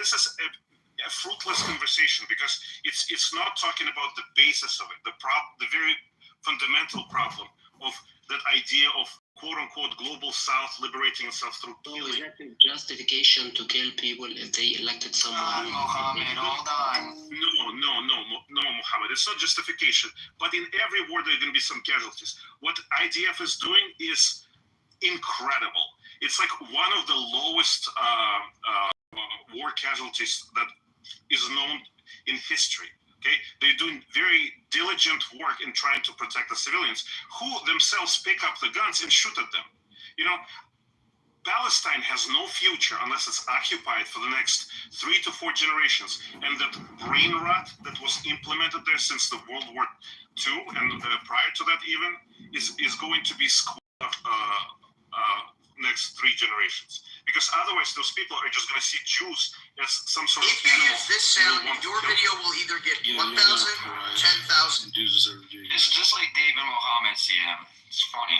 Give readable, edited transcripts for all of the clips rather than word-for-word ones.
this is a fruitless conversation, because it's not talking about the basis of it, the very fundamental problem of that idea of quote unquote global South liberating itself through killing. Is that a justification to kill people if they elected someone? Mohammed, hold on. No, Mohammed. It's not justification. But in every war, there are going to be some casualties. What IDF is doing is incredible. It's like one of the lowest war casualties that is known in history. Okay, they're doing very diligent work in trying to protect the civilians, who themselves pick up the guns and shoot at them. You know, Palestine has no future unless it's occupied for the next 3 to 4 generations. And that brain rot that was implemented there since the World War II and prior to that even is going to be squeezed next 3 generations. Because otherwise, those people are just going to see Jews as some sort of animal. If this sound, your video will either get 1,000, 10,000. It's just like Dave and Mohammed see him. It's funny.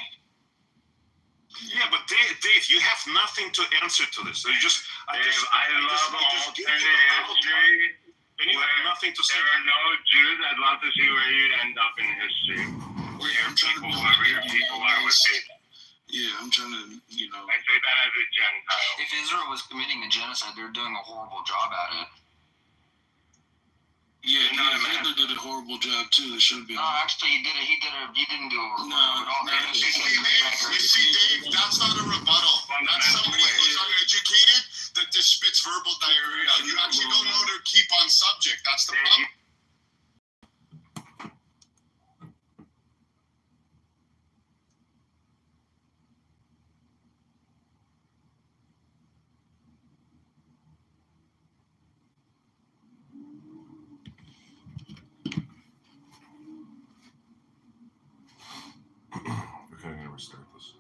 Yeah, but Dave, you have nothing to answer to this. So you just, I love alternative history. And you have nothing to say. There are no Jews. I'd love to see where you'd end up in history. Where your people, whoever your people are, would be. Yeah, I'm trying to, I say that as a Gentile. If Israel was committing a genocide, they're doing a horrible job at it. Yeah, Hitler did a horrible job too. It should have been. No, actually, he didn't do a horrible job at all. You see, Dave, that's not a rebuttal. That's somebody who's uneducated that just spits verbal diarrhea. You actually don't know to keep on subject. That's the problem. Okay, I'm going to restart this.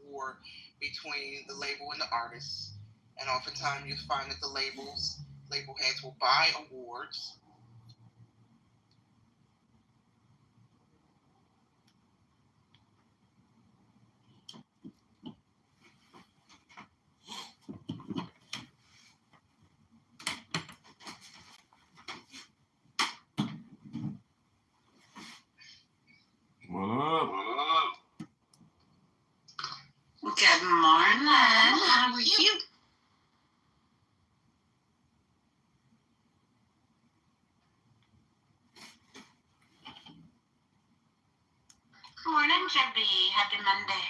War between the label and the artist, and oftentimes you find that the label heads will buy awards. Good morning. How are you? Good morning, Jebby. Happy Monday.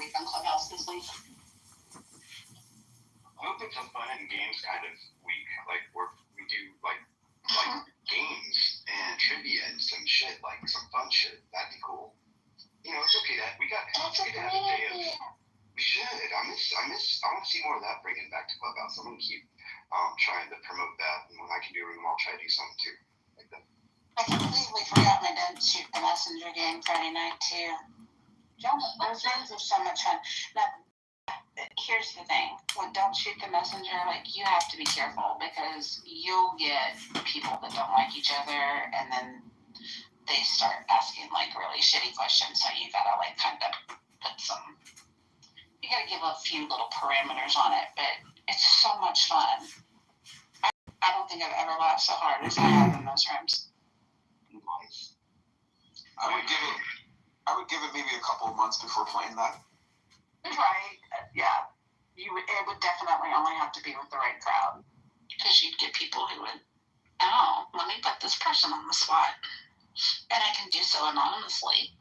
week on Clubhouse this week. I hope it's a fun and games kind of week. Like we do like games and trivia and some shit, like some fun shit. That'd be cool. You know, it's okay that we got. It's okay to have a day of. We should. I want to see more of that bringing back to Clubhouse. I'm gonna keep trying to promote that, and when I can do a room, I'll try to do something too like that. I completely forgot my Don't Shoot the Messenger game Friday night too. Those games are so much fun. Now, here's the thing. With Don't Shoot the Messenger, like, you have to be careful because you'll get people that don't like each other, and then they start asking, like, really shitty questions, so you gotta, like, kind of put some... You gotta give a few little parameters on it, but it's so much fun. I don't think I've ever laughed so hard as I have in those rooms. Nice. I would give it maybe a couple of months before playing that. Right, yeah. It would definitely only have to be with the right crowd. Because you'd get people who would, oh, let me put this person on the spot. And I can do so anonymously.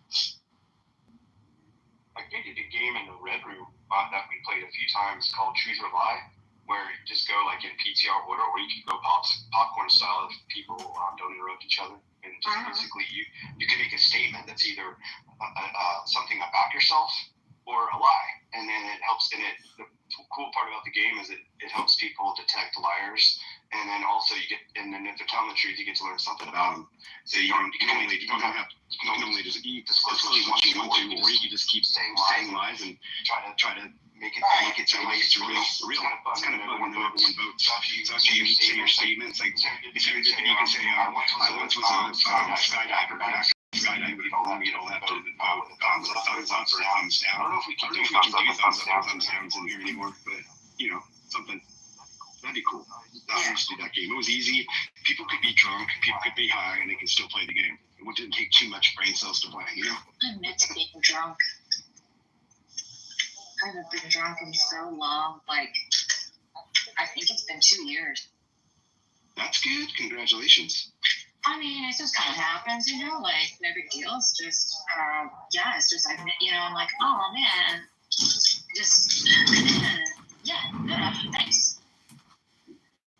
I created a game in the Red Room that we played a few times called Truth or Lie, where you just go like in PTR order, or you can go popcorn style if people don't interrupt each other. And just basically you can make a statement that's either something about yourself or a lie. And then it helps, and the cool part about the game is it helps people detect liars. And then also if they're telling the truth, you get to learn something about them. So you can only just disclose what you want to, or you can just keep saying lies and try to make it real. It's kind of fun when everyone votes. So after you say your statements, like if you can say, I once was a skydiver, skydiving, but you don't have to vote thumbs up or thumbs down. I don't know if we can do thumbs up thumbs downs in here anymore, but something. That'd be cool. I used to do that game. It was easy. People could be drunk, people could be high, and they could still play the game. It didn't take too much brain cells to play, you know? I miss being drunk. I haven't been drunk in so long. Like, I think it's been 2 years. That's good. Congratulations. I mean, it just kind of happens, you know? Like, no big deal. It's just, it's just, I'm like, oh, man. Just, yeah, thanks.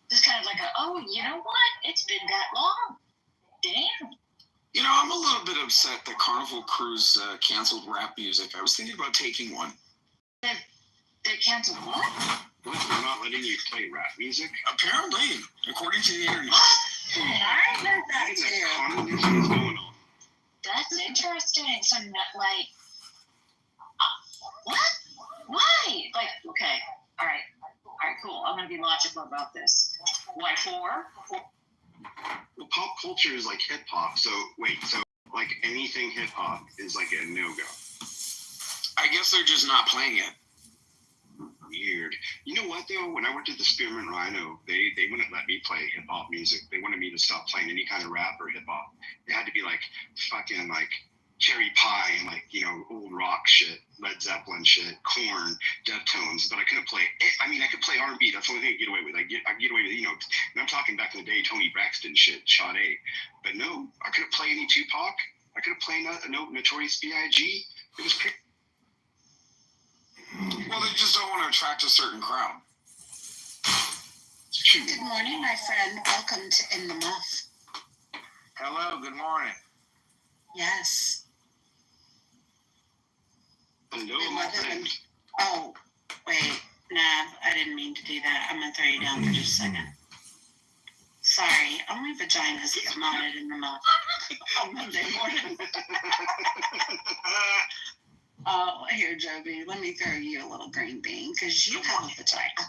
Just kind of like, you know what? It's been that long. Damn. You know, I'm a little bit upset that Carnival Cruise canceled rap music. I was thinking about taking one. They canceled what? What? They're not letting you play rap music? Apparently, according to the internet. I heard that too. What's going on? That's interesting. So, like, what? Why? Like, okay, all right, cool. I'm gonna be logical about this. Why 4? Well, pop culture is like hip hop. So like anything hip hop is like a no go. I guess they're just not playing it. Weird. You know what though? When I worked at the Spearmint Rhino, they wouldn't let me play hip hop music. They wanted me to stop playing any kind of rap or hip hop. It had to be like fucking like Cherry Pie and like, you know, old rock shit, Led Zeppelin shit, Korn, Deftones, but I couldn't play. I mean, I could play R&B. That's the only thing I get away with. I get away with, you know. And I'm talking back in the day, Tony Braxton shit, Sade. But no, I couldn't play any Tupac. I couldn't play no Notorious B.I.G. It was crazy. Well, they just don't want to attract a certain crowd. Good morning, my friend. Welcome to In the Muff. Hello, good morning. Yes. Hello, my friend. Oh, wait. Nah, I didn't mean to do that. I'm going to throw you down for just a second. Sorry, only vaginas get modded in the muff on Monday morning. Oh, here, Joby, let me throw you a little green bean, because you have a vagina.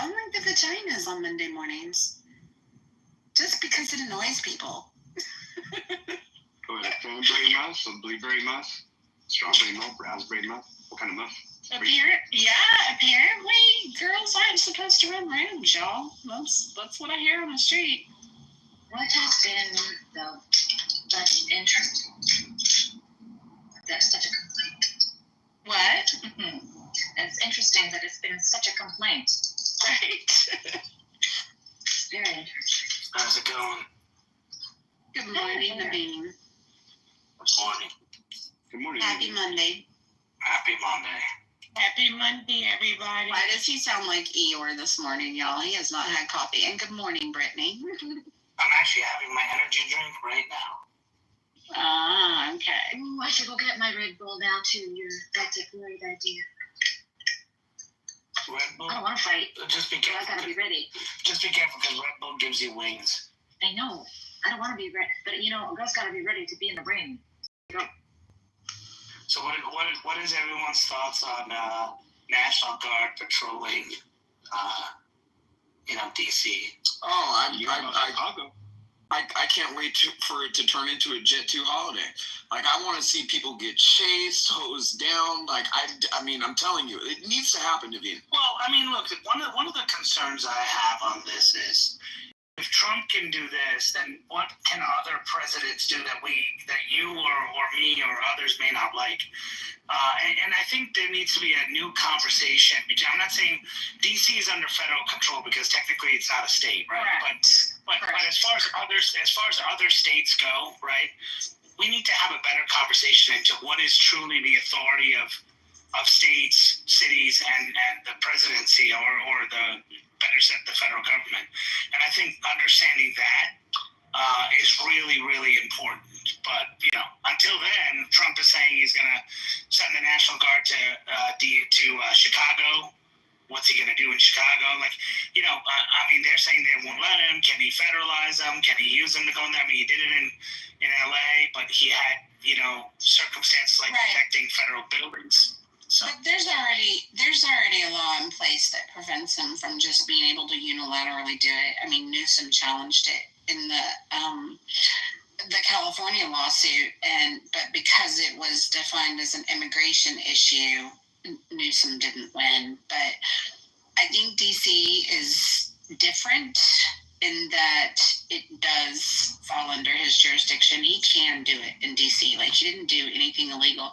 Only the vaginas on Monday mornings. Just because it annoys people. Go ahead, cranberry muff, some blueberry muff, strawberry muff, raspberry muff. What kind of muff? Apparently, girls aren't supposed to run rooms, y'all. That's what I hear on the street. What has been that's interesting? That's such a complaint. What? It's interesting that it's been such a complaint. Right. Very interesting. How's it going? Good morning, Naveen. Good morning. Good morning. Happy Monday. Happy Monday. Happy Monday, everybody. Why does he sound like Eeyore this morning, y'all? He has not had coffee. And good morning, Brittany. I'm actually having my energy drink right now. Ah, okay. Ooh, I should go get my Red Bull now too. That's a great idea. Red Bull? I don't want to fight. Just be But I careful. gotta be ready. Just be careful because Red Bull gives you wings. I know. I don't want to be ready. But you know, a girl's gotta be ready to be in the ring. So what is everyone's thoughts on National Guard patrolling, DC? Oh, Chicago. I can't wait for it to turn into a Jet 2 holiday. Like, I want to see people get chased, hosed down. Like, I mean, I'm telling you, it needs to happen, Naveen. Well, I mean, look, one of the concerns I have on this is if Trump can do this, then what can other presidents do that you or me or others may not like? And I think there needs to be a new conversation. I'm not saying DC is under federal control because technically it's not a state, right? But as far as other states go, right, we need to have a better conversation into what is truly the authority of states, cities, and the presidency or the better said the federal government. And I think understanding that is really, really important. But, until then, Trump is saying he's going to send the National Guard to Chicago. What's he going to do in Chicago? They're saying they won't let him. Can he federalize them? Can he use them to go in there? I mean, he did it in LA, but he had, circumstances like protecting federal buildings. So. But there's already a law in place that prevents him from just being able to unilaterally do it. I mean, Newsom challenged it in the California lawsuit, but because it was defined as an immigration issue, Newsom didn't win. But I think DC is different in that it does fall under his jurisdiction. He can do it in DC. Like, he didn't do anything illegal.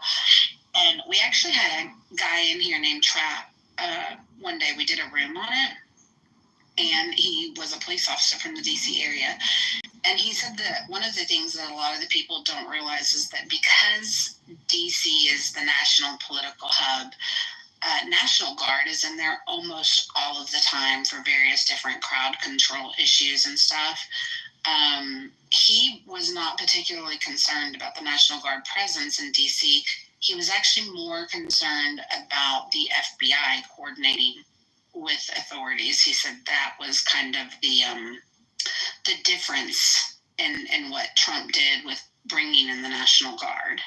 And we actually had a guy in here named Trap. One day we did a room on it, and he was a police officer from the DC area. And he said that one of the things that a lot of the people don't realize is that because DC is the national political hub, National Guard is in there almost all of the time for various different crowd control issues and stuff. He was not particularly concerned about the National Guard presence in DC. He was actually more concerned about the FBI coordinating with authorities. He said that was kind of the difference in what Trump did with bringing in the National Guard.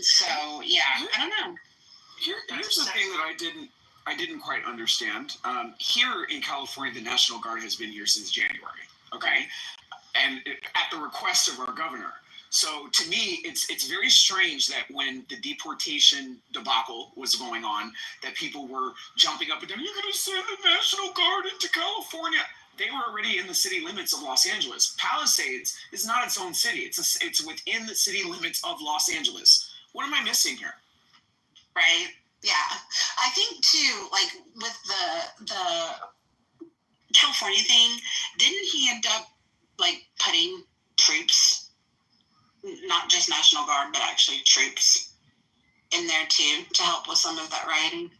So yeah, I don't know. Here's the thing that I didn't quite understand. Here in California, the National Guard has been here since January. Okay, and at the request of our governor. So to me, it's very strange that when the deportation debacle was going on, that people were jumping up and down. You're going to send the National Guard into California. They were already in the city limits of Los Angeles. Palisades is not its own city. It's within the city limits of Los Angeles. What am I missing here? Right. Yeah. I think too, like with the California thing, didn't he end up like putting troops, not just National Guard, but actually troops in there too to help with some of that rioting?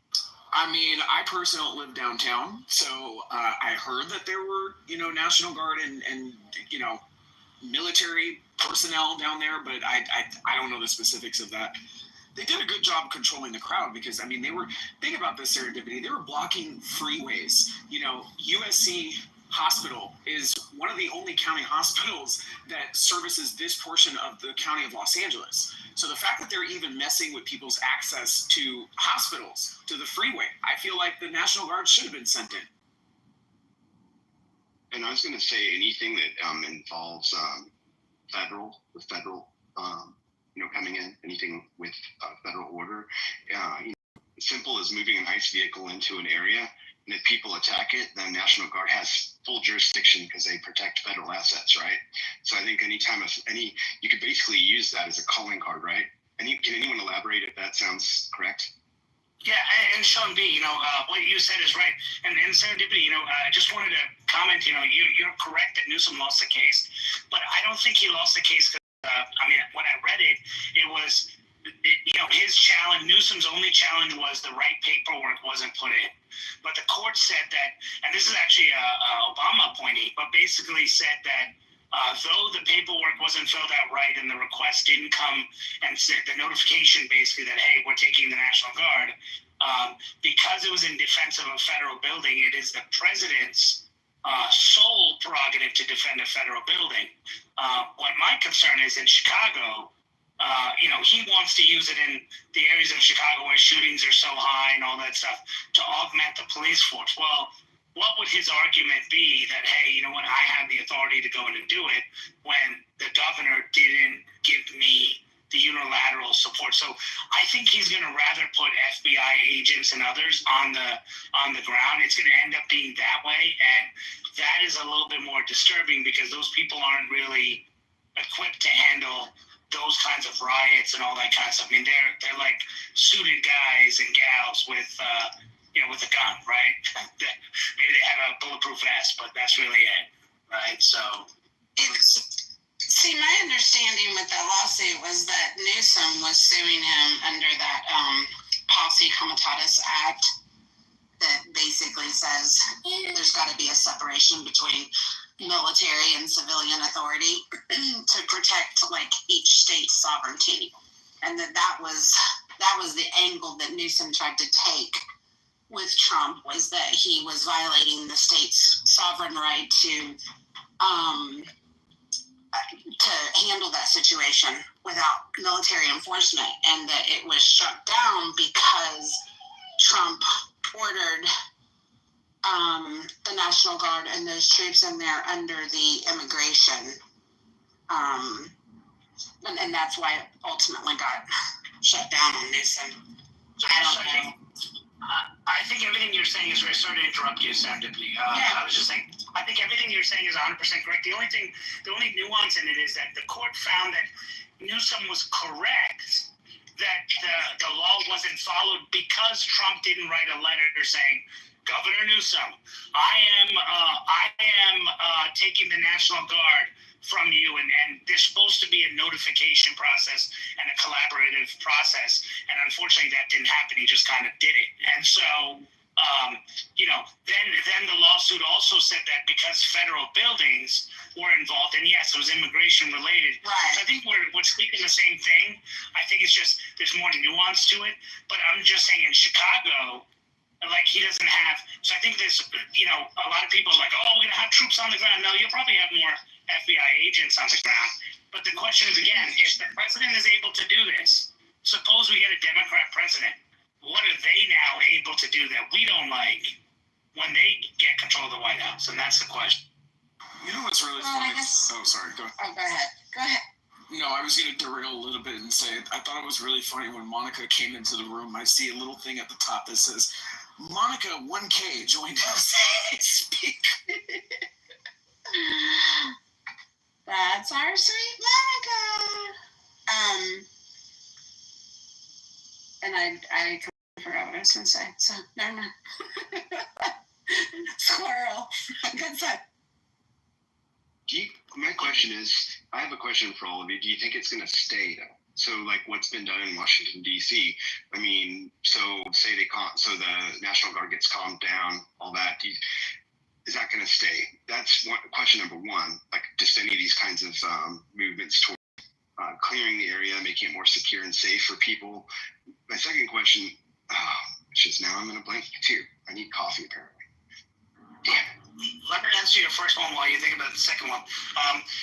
I mean, I personally don't live downtown, so I heard that there were, National Guard and military personnel down there, but I don't know the specifics of that. They did a good job controlling the crowd because, I mean, think about this serendipity. They were blocking freeways. USC Hospital is one of the only county hospitals that services this portion of the county of Los Angeles. So the fact that they're even messing with people's access to hospitals, to the freeway, I feel like the National Guard should have been sent in. And I was going to say anything that involves federal coming in, anything with federal order, simple as moving an ICE vehicle into an area, and if people attack it, then National Guard has full jurisdiction because they protect federal assets, right? So I think you could basically use that as a calling card, right? Can anyone elaborate if that sounds correct? Yeah, and Sean B, what you said is right. And serendipity, I just wanted to comment, you're correct that Newsom lost the case, but I don't think he lost the case because I mean, when I read it, it was, his challenge, Newsom's only challenge was the right paperwork wasn't put in. But the court said that, and this is actually a Obama appointee, but basically said that though the paperwork wasn't filled out right and the request didn't come and said the notification basically that, hey, we're taking the National Guard, because it was in defense of a federal building, it is the president's sole prerogative to defend a federal building. What my concern is in Chicago, he wants to use it in the areas of Chicago where shootings are so high and all that stuff to augment the police force. Well, what would his argument be that, hey, you know what, I have the authority to go in and do it when the governor didn't give me the unilateral support? So I think he's going to rather put FBI agents and others on the ground. It's going to end up being that way, and that is a little bit more disturbing because those people aren't really equipped to handle those kinds of riots and all that kind of stuff. I mean, they're like suited guys and gals with with a gun, right? Maybe they have a bulletproof vest, but that's really it, right? So see, my understanding with that lawsuit was that Newsom was suing him under that Posse Comitatus Act that basically says there's got to be a separation between military and civilian authority to protect each state's sovereignty, and that was the angle that Newsom tried to take with Trump, was that he was violating the state's sovereign right to handle that situation without military enforcement, and that it was shut down because Trump ordered the National Guard and those troops in there under the immigration, and that's why it ultimately got shut down on Newsom. I don't know. I think everything you're saying is, sorry to interrupt you, Sam Dipley. I was just saying, I think everything you're saying is 100% correct. The only nuance in it is that the court found that Newsom was correct that the law wasn't followed because Trump didn't write a letter saying, Governor Newsom, I am taking the National Guard from you, and there's supposed to be a notification process and a collaborative process, and unfortunately that didn't happen. He just kind of did it, and so then the lawsuit also said that because federal buildings were involved, and yes, it was immigration related. Right. So I think we're speaking the same thing. I think it's just there's more nuance to it, but I'm just saying in Chicago, he doesn't have. So I think there's a lot of people are like, oh, we're gonna have troops on the ground. No, you'll probably have more FBI agents on the ground. But the question is, again, if the president is able to do this, suppose we get a Democrat president, what are they now able to do that we don't like when they get control of the White House? And that's the question. You know what's really funny? Oh, sorry. Go ahead. Oh, go ahead. No, I was going to derail a little bit and say I thought it was really funny when Monica came into the room. I see a little thing at the top that says, Monica 1K joined us. Speak. That's our sweet Monica. And I forgot what I was going to say, so never mind. Squirrel. Good stuff. My question is, I have a question for all of you. Do you think it's going to stay though? So what's been done in Washington, D.C., I mean, so say the National Guard gets calmed down, all that, is that going to stay? That's question number one, just any of these kinds of movements toward clearing the area, making it more secure and safe for people. My second question, which is now I'm going to blank too. I need coffee apparently. Damn it. Let me answer your first one while you think about the second one.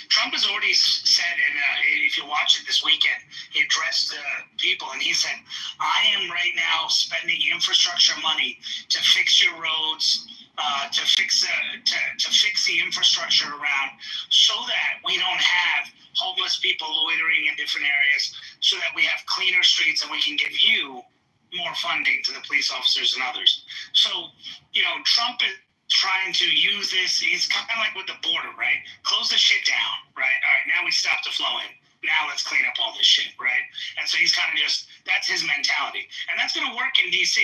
Trump has already said, and if you watch it this weekend, he addressed people and he said, I am right now spending infrastructure money to fix your roads, to fix the infrastructure around so that we don't have homeless people loitering in different areas, so that we have cleaner streets and we can give you more funding to the police officers and others. So, Trump is trying to use this. It's kind of like with the border, right? Close the shit down, right? All right, now we stop the flowing. Now let's clean up all this shit, right? And so he's kind of that's his mentality. And that's going to work in D.C.,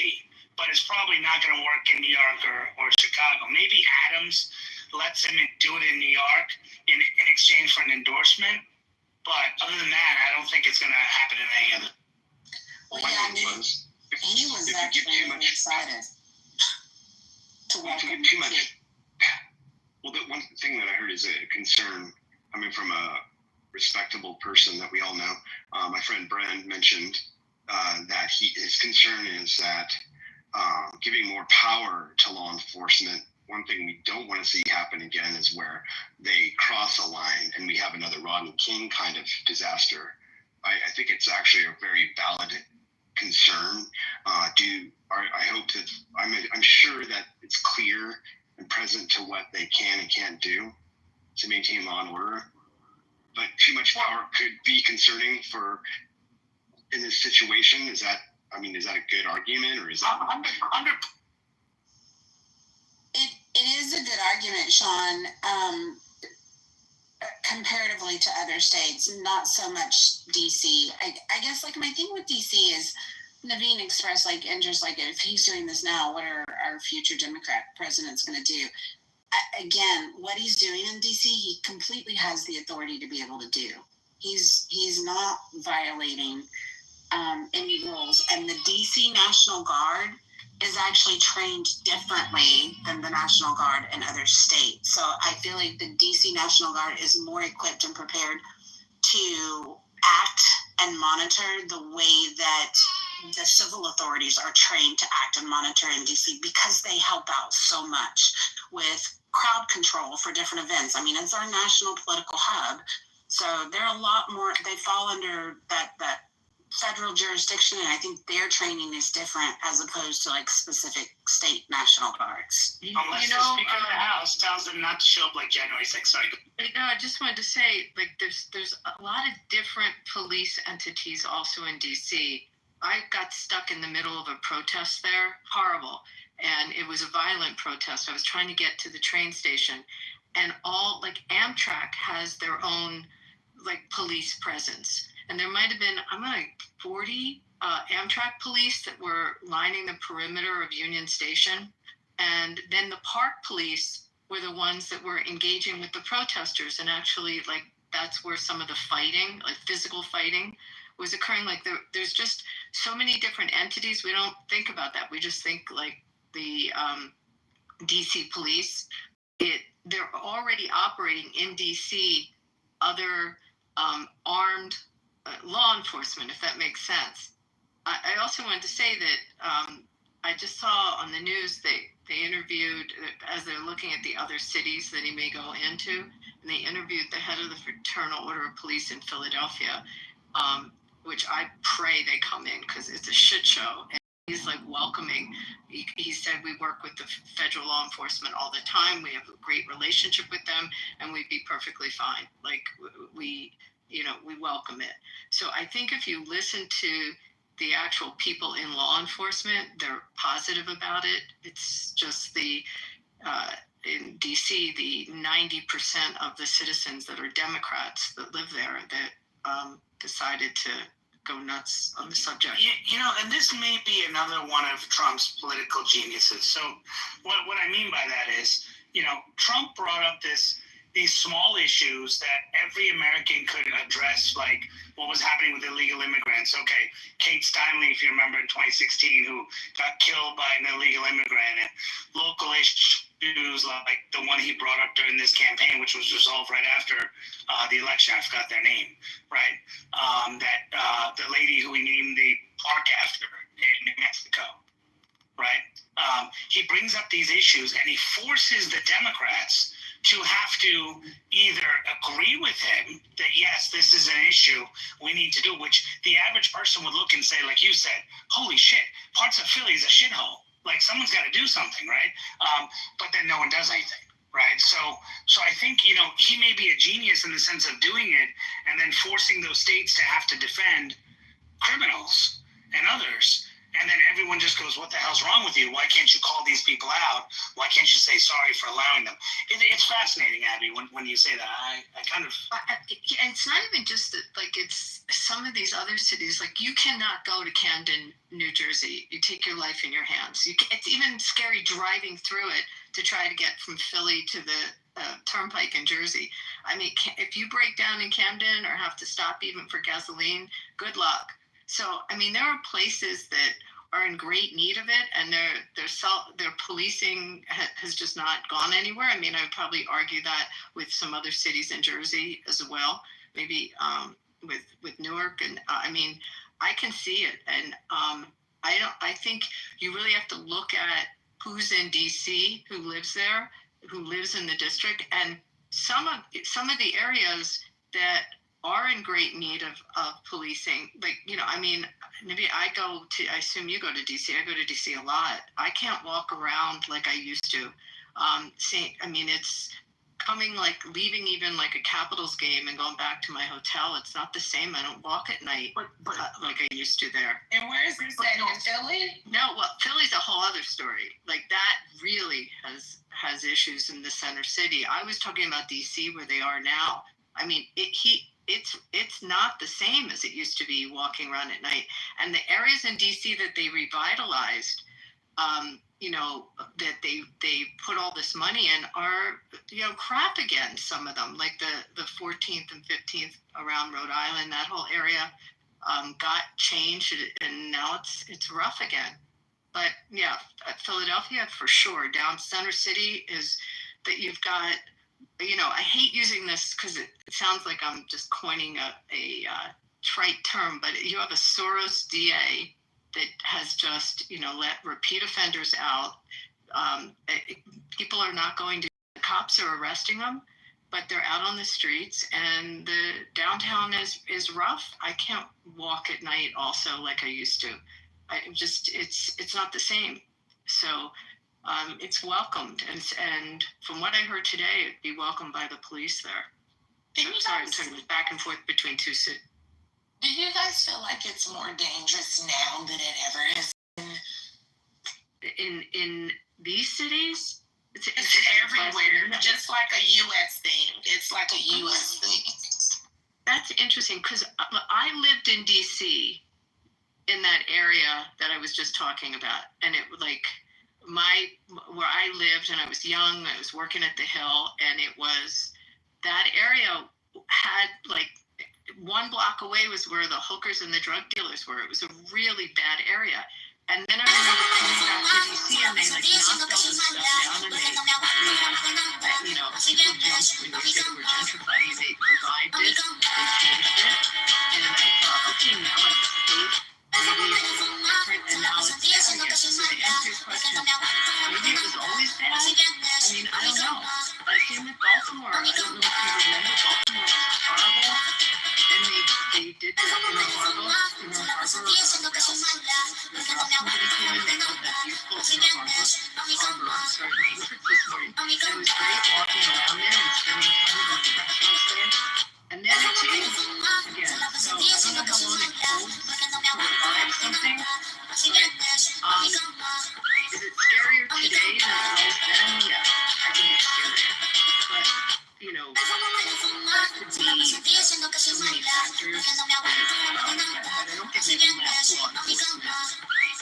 but it's probably not going to work in New York or Chicago. Maybe Adams lets him do it in New York in exchange for an endorsement. But other than that, I don't think it's going to happen in any other. Well, yeah, I mean, he was actually really excited to welcome too much. Well, the one thing that I heard is a concern coming from a respectable person that we all know. My friend Brand mentioned that his concern is that giving more power to law enforcement, one thing we don't want to see happen again is where they cross a line and we have another Rodney King kind of disaster. I think it's actually a very valid concern. I hope that I'm sure that it's clear and present to what they can and can't do to maintain law and order. But too much power could be concerning in this situation. Is that a good argument, or is that? It is a good argument, Sean. Comparatively to other states, not so much DC. I guess like my thing with DC is Naveen expressed like interest, like if he's doing this now, what are our future Democrat presidents going to do? Again, what he's doing in DC, he completely has the authority to be able to do. He's not violating any rules, and the DC National Guard is actually trained differently than the National Guard in other states. So I feel like the DC National Guard is more equipped and prepared to act and monitor the way that the civil authorities are trained to act and monitor in DC, because they help out so much with crowd control for different events. I mean, it's our national political hub. So they're a lot more, they fall under that federal jurisdiction, and I think their training is different as opposed to like specific state National Guards. Unless the Speaker of the House tells them not to show up like January 6th. Sorry. No, I just wanted to say, like, there's a lot of different police entities also in DC. I got stuck in the middle of a protest there, horrible, and it was a violent protest. I was trying to get to the train station, and all, like, Amtrak has their own, like, police presence. And there might have been, 40 Amtrak police that were lining the perimeter of Union Station. And then the park police were the ones that were engaging with the protesters. And actually, like, that's where some of the fighting, like physical fighting, was occurring. Like, there's just so many different entities. We don't think about that. We just think, like, the DC police. They're already operating in DC other armed law enforcement, if that makes sense. I also wanted to say that I just saw on the news they interviewed, as they're looking at the other cities that he may go into, and they interviewed the head of the Fraternal Order of Police in Philadelphia, which I pray they come in, because it's a shit show. And he's like welcoming. He said, we work with the federal law enforcement all the time. We have a great relationship with them, and we'd be perfectly fine. Like, we welcome it. So I think if you listen to the actual people in law enforcement, they're positive about it. It's just in DC, the 90% of the citizens that are Democrats that live there that decided to go nuts on the subject. And this may be another one of Trump's political geniuses. So what I mean by that is, Trump brought up these small issues that every American could address, like what was happening with illegal immigrants. Okay, Kate Steinle, if you remember, in 2016, who got killed by an illegal immigrant, and local issues like the one he brought up during this campaign, which was resolved right after the election. I forgot their name, right? The lady who we named the park after in New Mexico, right? He brings up these issues and he forces the Democrats to have to either agree with him that, yes, this is an issue we need to do, which the average person would look and say, like you said, holy shit, parts of Philly is a shithole. Like, someone's got to do something, right? But then no one does anything, right? So I think, he may be a genius in the sense of doing it and then forcing those states to have to defend criminals and others. And then everyone just goes, what the hell's wrong with you? Why can't you call these people out? Why can't you say sorry for allowing them? It's fascinating, Abby, when you say that. I kind of... It's not even just that, like, it's some of these other cities. Like, you cannot go to Camden, New Jersey. You take your life in your hands. It's even scary driving through it to try to get from Philly to the turnpike in Jersey. I mean, if you break down in Camden or have to stop even for gasoline, good luck. So, I mean, there are places that are in great need of it, and their policing has just not gone anywhere. I mean, I would probably argue that with some other cities in Jersey as well, maybe with Newark, and I mean, I can see it, and I think you really have to look at who's in DC, who lives there, who lives in the district, and some of the areas that are in great need of policing. Like, you know, I mean, maybe I assume you go to DC. I go to DC a lot. I can't walk around like I used to. I mean, it's coming, like leaving even like a Capitals game and going back to my hotel. It's not the same. I don't walk at night like I used to there. And where is this at, in Philly? No, well, Philly's a whole other story. Like, that really has issues in the center city. I was talking about DC where they are now. I mean, it's not the same as it used to be walking around at night. And the areas in DC that they revitalized, you know, that they put all this money in are, you know, crap again, some of them, like the 14th and 15th around Rhode Island, that whole area got changed, and now it's rough again. But yeah, Philadelphia for sure. Down Center City is that you've got, you know, I hate using this because it sounds like I'm just coining a trite term, but you have a Soros DA that has just, you know, let repeat offenders out. People are not going to, the cops are arresting them, but they're out on the streets, and the downtown is rough. I can't walk at night also like I used to. It's not the same. So it's welcomed, and from what I heard today, it'd be welcomed by the police there. I'm talking back and forth between two cities. Do you guys feel like it's more dangerous now than it ever has been? In these cities? It's everywhere, just like a U.S. thing. It's like a U.S. thing. That's interesting, because I lived in D.C., in that area that I was just talking about, and it like where I lived, and I was young, I was working at the Hill, and it was, that area had, like, one block away was where the hookers and the drug dealers were. It was a really bad area. And then I remember coming back to DC, and they like knocked all this stuff down, and they you know, people jumped when they said we're gentrifying. They revived it, they changed it, and I thought, okay, now it's safe. Maybe it's different, and now it's bad again. So to answer your question, maybe it was always bad. I mean, I don't know. But same with Baltimore. I don't know if you remember, Baltimore was horrible, and they did the Inner Harbor. Somebody came in, they built that beautiful Inner Harbor. Sorry, this morning. It was great walking around there and spending time at the restaurants there. And then it changed again. So I don't know how long it holds to revive something. But is it scarier today than it was then? Yeah, I think it's scarier. But, you know, that could be so many factors. But I don't think they can last too long.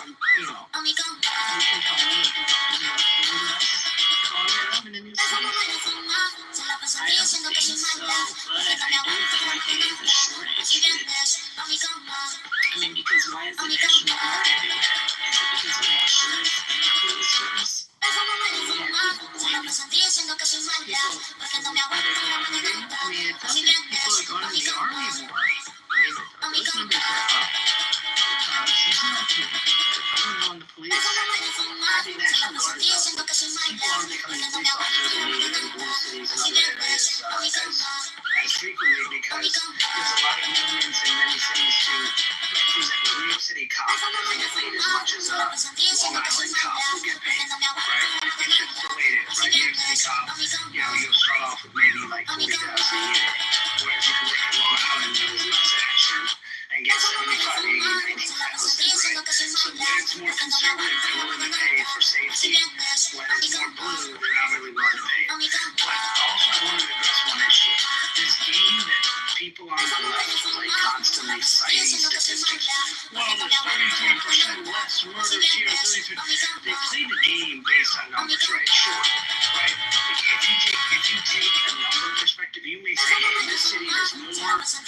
You know, we can tell me if it's in a new city. I don't think so, but I do feel like it is a shortage. I mean, because why is the National Guard everywhere? Is it because we have a shortage in police service? I mean, it's not that people are going to the army more. I mean, those numbers are up. It's not too bad. I don't know in the police. The National Guard is up. People aren't becoming police officers in rural cities and other areas as frequently, because there's a lot of movements in many cities to, like, for example, New York City cop doesn't get paid as much as a Long Island cop will get paid, right? It's just related, right? New York City cop, you know, you'll start off with maybe like $40,000 a year, whereas you can work in Long Island and there's less action and get 75, 80, 90,000, right? So when it's more conservative, they're willing to pay for safety. When it's more blue, they're not really willing to pay. But also I wanted to address one issue. This game that people on the left play constantly, citing statistics. Well, there's 33% less murders here, 33%. They play the game based on numbers, right? Sure, right? If you you take a number perspective, you may say, hey, in this city there's more violence than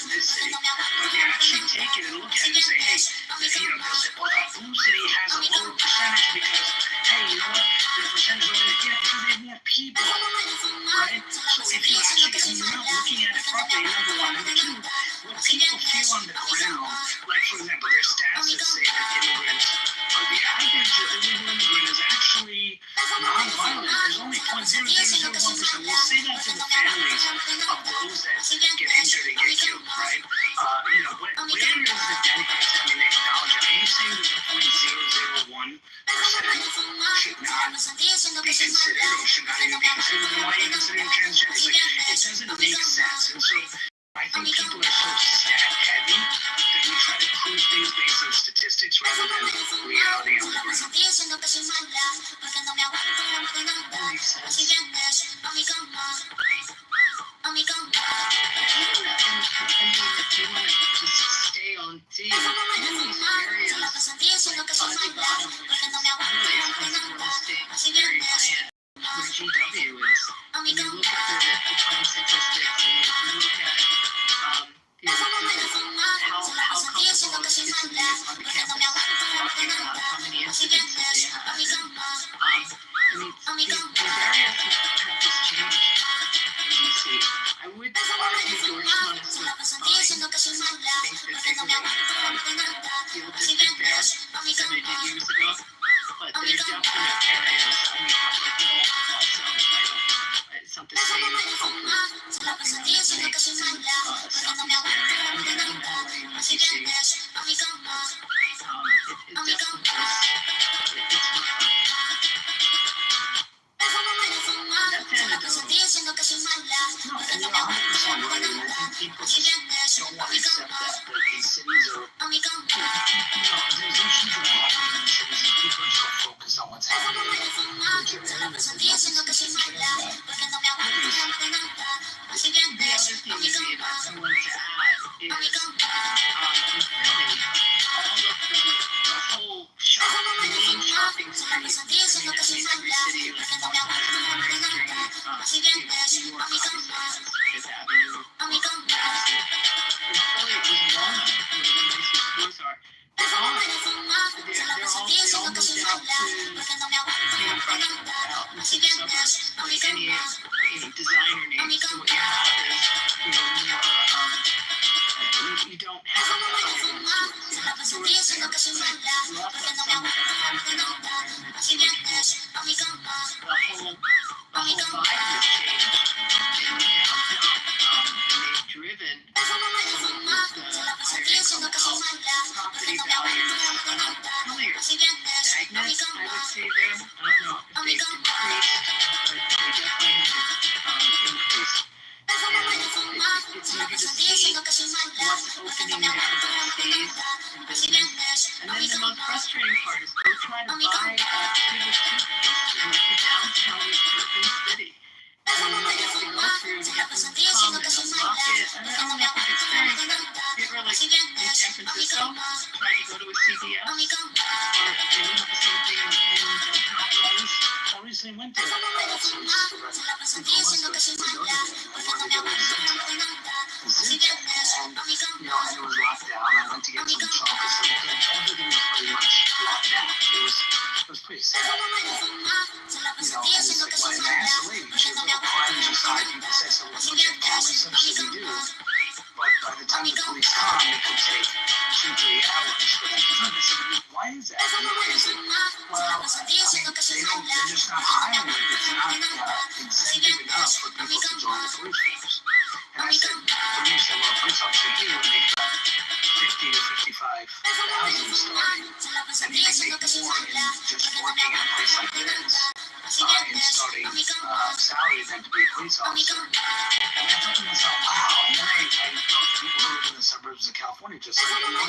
this city. But if you actually take it and look at it and say, hey, you know, that blue city has a lower percentage because, hey, you know what, the percentage of it, yeah, because they have more people, right? So if you actually, and you're not looking at it properly, number one. Number two, what people feel on the ground, like for example, there's stats that say that immigrants, the average illegal immigrant is actually non-violent. There's only 0.0001%. We'll say that to the families of those that get injured and get killed, right? You know, where is the Democrats coming to acknowledge it? Are you saying that the 0.001% should not be considered or should not even be considered? Then why are you considering transgenders? Like, it doesn't make sense. And so I think people are so stat heavy that we try to prove things based on statistics rather than reality on the ground. That makes sense. If you want to just stay on theme, in these areas like Body Bottom, which is really expensive real estate, very high-end, where GW is. And you look at the crime statistics, and you look at how comfortable it is to be on the campus, talking about how many incidents that they have. And, these areas have just changed in DC. I would argue Georgetown is still fine. I think that they feel different there than they did years ago. But there's definite areas, it's not the same comfort walking around the lake in southeast area and in LA and DC. It's no, and you're 100% right, and I think people just don't want to accept that these cities are, there's issues that are happening in the cities, and people are so focused on what's happening in major areas that nobody's taking care of that. The other thing maybe that I wanted to add is, really, all of the main shopping streets, every city, like Los Angeles, New York, obviously has Fifth Avenue, Madison. It was Walnut, where the nicest stores are. They all moved out to out into the suburbs. Like any designer names. So what you have is, you don't have Hollywood stores. You have stores there, but you also have some that are downtown environment, which is the whole vibe has changed in downtown, and they've driven some of the higher income property values probably are stagnant, I would say there. I don't know if they've increased, but they definitely have increased. And it's easy to see what's opening there that stays in business. And then the most frustrating part is go try to buy a tube of toothpaste in the downtown urban city. And then what you have to go through to get them to come and unlock it. I don't know if you've experienced that. If you ever, like, in San Francisco, tried to go to a CVS, or maybe have the same thing in downtown. I recently went to and it was locked down. I went to get some chocolate, so everything was pretty much locked down. It was pretty sad. And it's like, why? And I asked the lady, she was like, crime is just high. People say, so let's look at cameras, so we do. But by the time the police come, it could take 2-3 hours for them to come. I said, why is that? Is it, well, they're just not hiring. It's not incentive enough for people to join the police force. And I said, well, a police officer here would make about 50 to 55,000 starting, and you can make more in just working in a place like this. In starting salary than to be a police officer. And I thought to myself, wow. And then I talked to people who live in the suburbs of California, just like, no.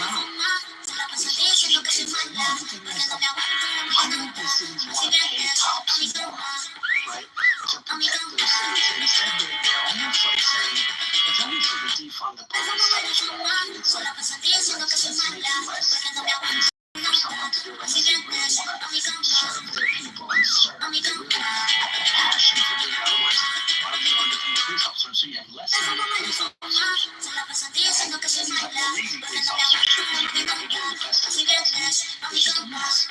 Police officers are paid very well. I'm thinking to myself, why don't the cities want to pay cops more, right, to protect those cities? Instead, they're almost like saying, it's almost like a defund the police type strategy. It's like, hey, let's make it less weapons for someone to do it unless they really want to serve their people and serve. They really have to that passion for doing it. Otherwise, why would you want to become a police officer? So you have less than police officers. And lazy police officers too, because you're not doing the best of the best. It's just a mess.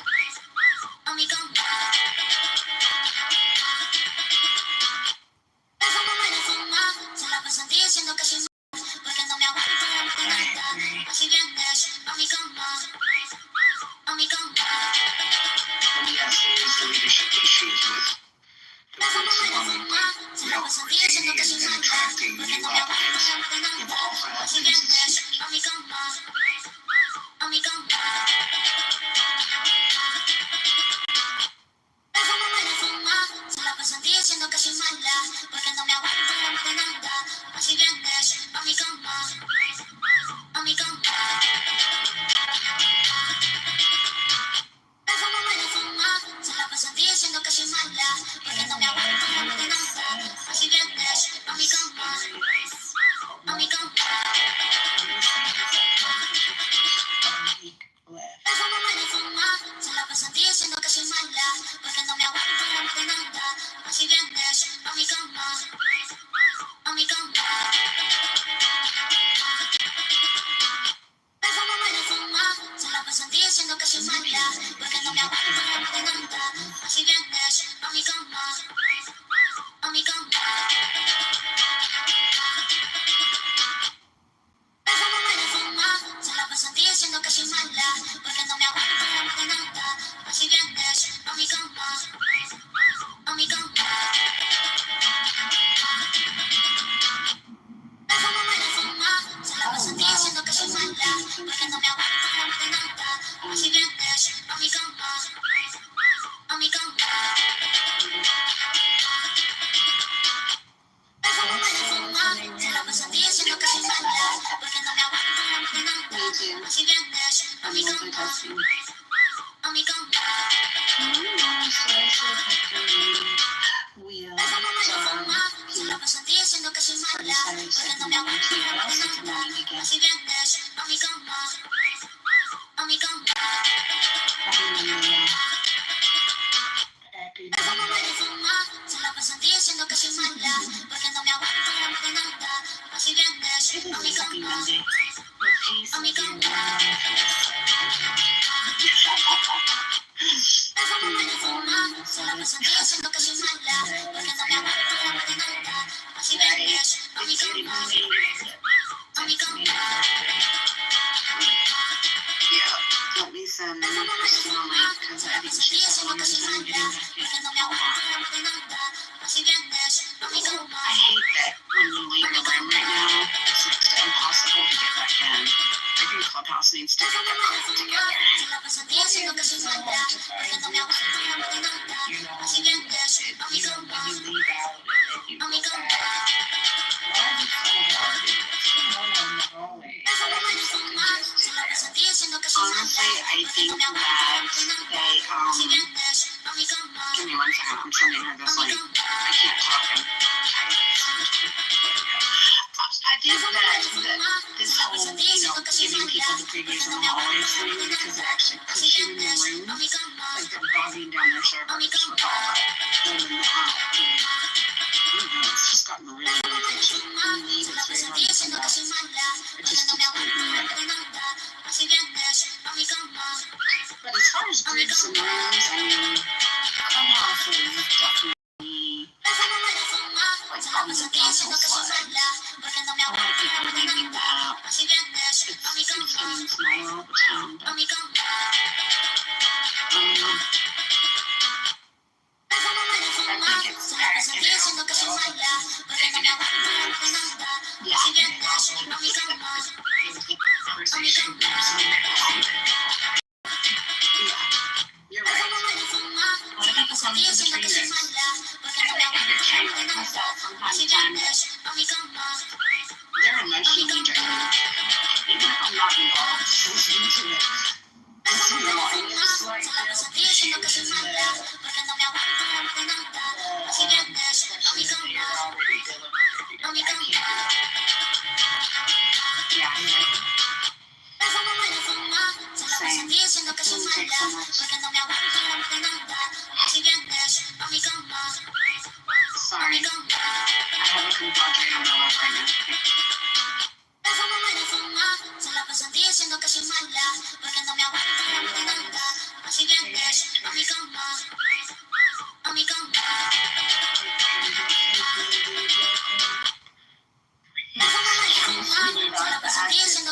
And yes, there is leadership issues with the police department, but retaining and attracting new applicants in qualified applicants is huge.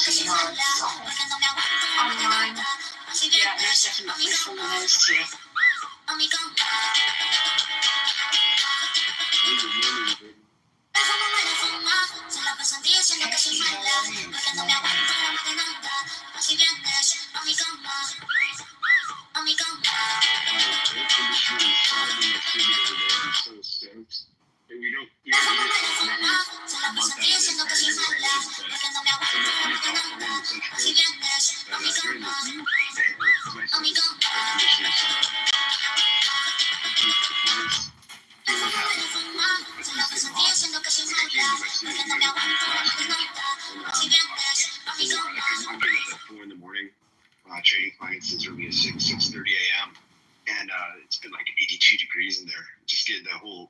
pretty hard. So. Online, yeah, there's definitely some of those too. Training clients as early as 6:30 a.m. and it's been like 82 degrees in there. Just get the whole.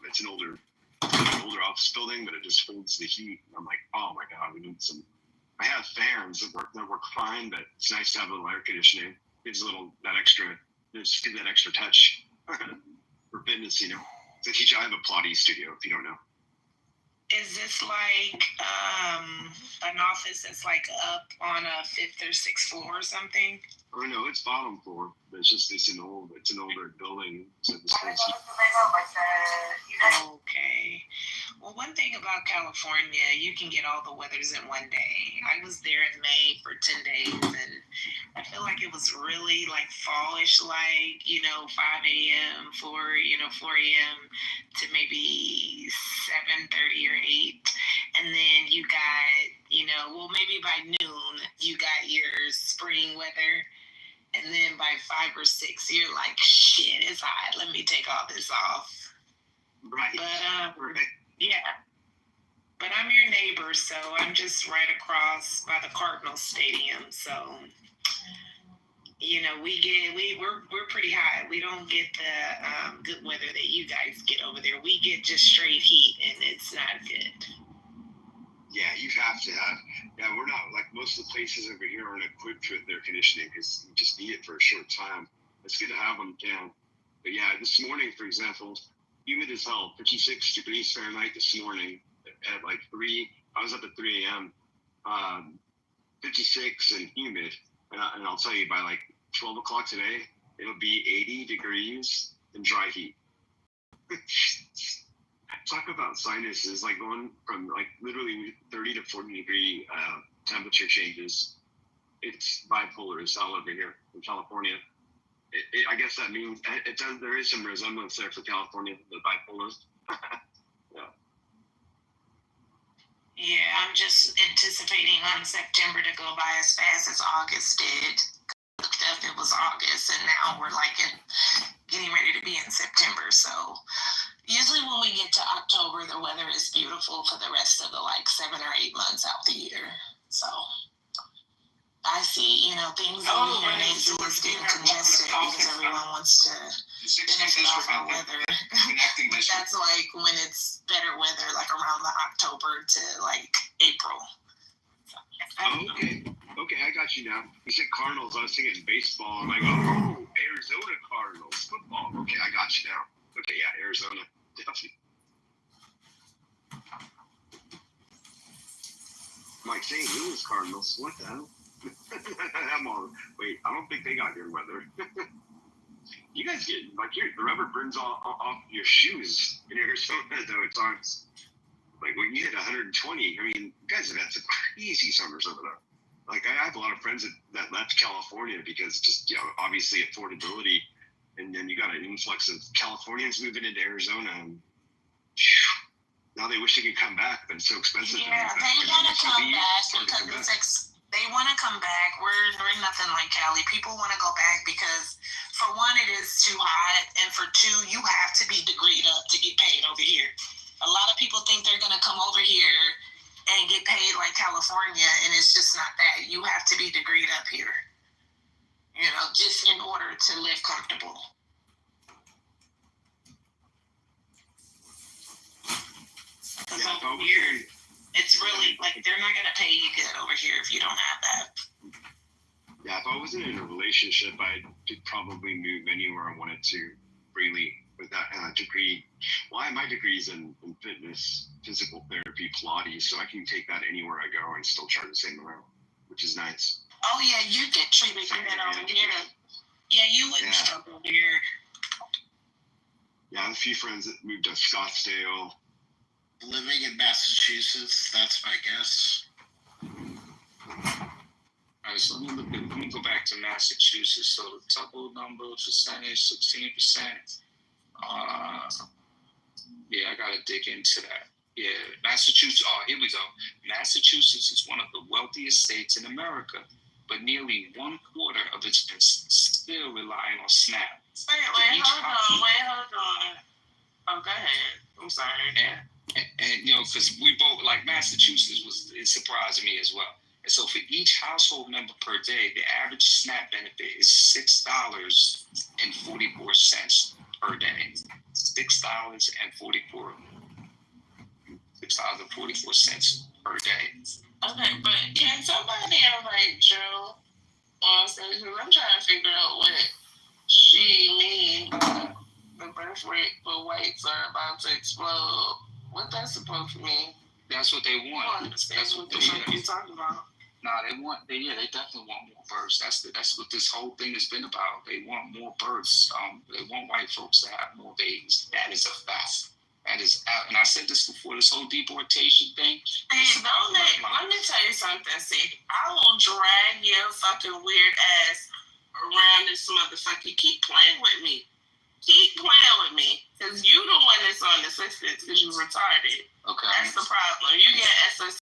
It's an older office building, but it just holds the heat. And I'm like, oh my god, we need some. I have fans that work fine, but it's nice to have a little air conditioning. Gives that extra touch for fitness, you know. So I have a Pilates studio, if you don't know. Is this like an office that's like up on a 5th or 6th floor or something? Oh no, it's bottom floor. But it's an older building. So Okay. Well, one thing about California, you can get all the weathers in one day. I was there in May for 10 days, and I feel like it was really like fallish, like 5 a.m. 4 a.m. to maybe 7:30 or 8, and then you got maybe by noon you got your spring weather, and then by 5 or 6 you're like, shit, it's hot, let me take all this off. Right. But yeah, but I'm your neighbor, so I'm just right across by the Cardinals Stadium, so we're pretty high. We don't get the good weather that you guys get over there. We get just straight heat, and it's not good. Yeah, you have to have. Yeah, we're not like most of the places over here aren't equipped with air conditioning because you just need it for a short time. It's good to have them down. But yeah, this morning, for example, humid as hell, 56 degrees Fahrenheit this morning at like 3. I was up at 3 a.m. 56 and humid. And I'll tell you, by like 12 o'clock today, it'll be 80 degrees and dry heat. Talk about sinuses, like going from like literally 30 to 40 degree temperature changes. It's bipolar as hell over here in California. I guess that means there is some resemblance there for California, the bipolar. Yeah, I'm just anticipating on September to go by as fast as August did. It was August, and now we're like getting ready to be in September. So usually when we get to October, the weather is beautiful for the rest of the 7 or 8 months out the year. So I see, things over here in AC is getting congested because everyone wants to benefit off our weather. But that's like when it's better weather, like around the October to April. So, Okay, I got you now. You said Cardinals, I was thinking baseball. I'm like, oh, Arizona Cardinals, football. Okay, I got you now. Okay, yeah, Arizona, definitely. I'm like, St. Louis Cardinals, what the hell? Wait, I don't think they got good weather. You guys get, the rubber burns off your shoes in Arizona, though, at times. Like, when you hit 120, I mean, you guys have had some crazy summers over there. Like, I have a lot of friends that left California because just, obviously affordability. And then you got an influx of Californians moving into Arizona. And now they wish they could come back, but it's so expensive. Yeah, they want to come back because they want to come back. We're nothing like Cali. People want to go back because, for one, it is too hot. And for two, you have to be degreed up to get paid over here. A lot of people think they're going to come over here and get paid like California, and it's just not that. You have to be degreed up here, just in order to live comfortable. Because over here, it's really, they're not going to pay you good over here if you don't have that. Yeah, if I wasn't in a relationship, I could probably move anywhere I wanted to freely with that degree. Well, my degree's in fitness. physical therapy, Pilates, so I can take that anywhere I go and still charge the same amount, which is nice. Oh yeah, you get treatment for that over here. Yeah, you wouldn't struggle here. Yeah, I have a few friends that moved to Scottsdale. Living in Massachusetts, that's my guess. Alright, so let me go back to Massachusetts. So the total number percentage, 16%. Yeah, I gotta dig into that. Yeah, Massachusetts. Oh, here we go. Massachusetts is one of the wealthiest states in America, but nearly 1/4 of its still relying on SNAP. Wait, hold on. Oh, go ahead. I'm sorry. And you know, because we both like Massachusetts it surprised me as well. And so for each household member per day, the average SNAP benefit is $6.44 per day. $6.44 per day. Okay, but can somebody invite Joe on stage? Because I'm trying to figure out what she means by the birth rate for whites are about to explode. What that's supposed to mean? That's what they want. That's what the fuck you talking about. Nah, they definitely want more births. That's what this whole thing has been about. They want more births. They want white folks to have more babies. That is a fact. That is out. And I said this before, this whole deportation thing. Let me tell you something, see. I will drag your fucking weird ass around this motherfucker. Keep playing with me. Keep playing with me. Because you the one that's on assistance because you retarded. Okay. That's the problem. You get assistance.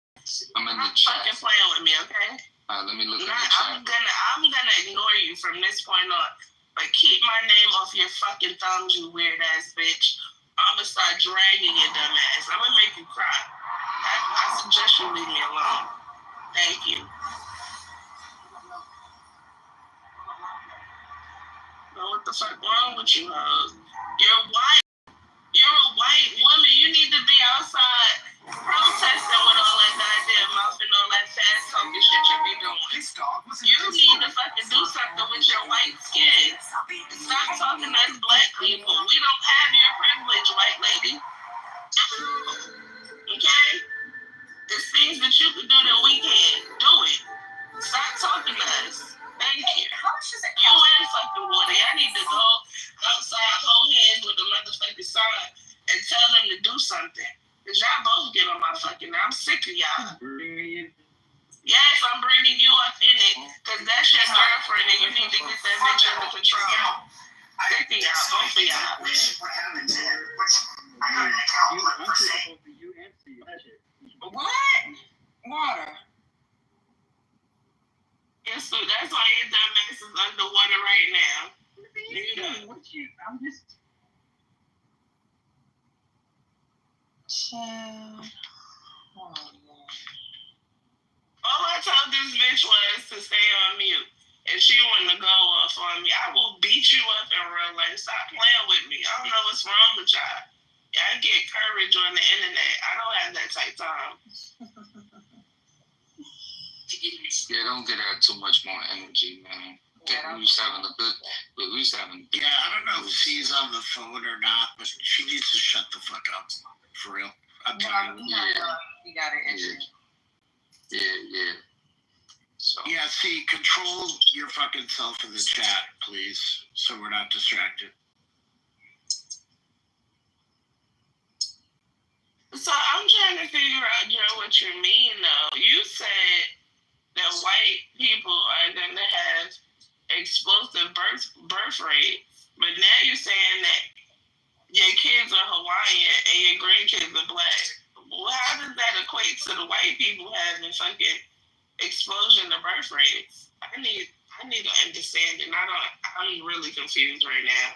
I'm in the chat. Fucking playing with me, okay? Let me look at the chat. I'm gonna ignore you from this point on. But keep my name off your fucking thumbs, you weird ass bitch. I'm gonna start dragging your dumb ass. I'm gonna make you cry. I suggest you leave me alone. Thank you. What the fuck wrong with you, hoes? You're white. You're a white woman. You need to be outside protesting with all that goddamn mouth and all that fast talking shit you be doing. You need to fucking do something with your white skin. Stop talking to us black people. We don't have your privilege, white lady. Okay? There's things that you can do that we can't. Do it. Stop talking to us. Thank you. You and fucking Woody. I need to go outside, hold hands with a motherfucking sign and tell them to do something. Because y'all both get on my fucking nerves. I'm sick of y'all. Yes, I'm bringing you up in it. Because that's your girlfriend and you need to get that bitch under control. Sick of y'all, both of y'all. What? Water. Yes, so that's why your dumb ass is underwater right now. I'm just. All I told this bitch was to stay on mute. And she wanted to go off on me. I will beat you up in real life. Stop playing with me. I don't know what's wrong with y'all. Y'all get courage on the internet. I don't have that type time. Yeah, don't get her too much more energy, man. Yeah, we was having. Yeah, I don't know if she's on the phone or not, but she needs to shut the fuck up. For real. I'm telling you. You got her issue. Yeah. So. Yeah, see, control your fucking self in the chat, please, so we're not distracted. So I'm trying to figure out, Joe, what you mean, though. You said that white people are going to have explosive birth rates, but now you're saying that your kids are Hawaiian and your grandkids are black. Well, how does that equate to the white people having fucking explosion of birth rates? I need to understand it. I'm really confused right now.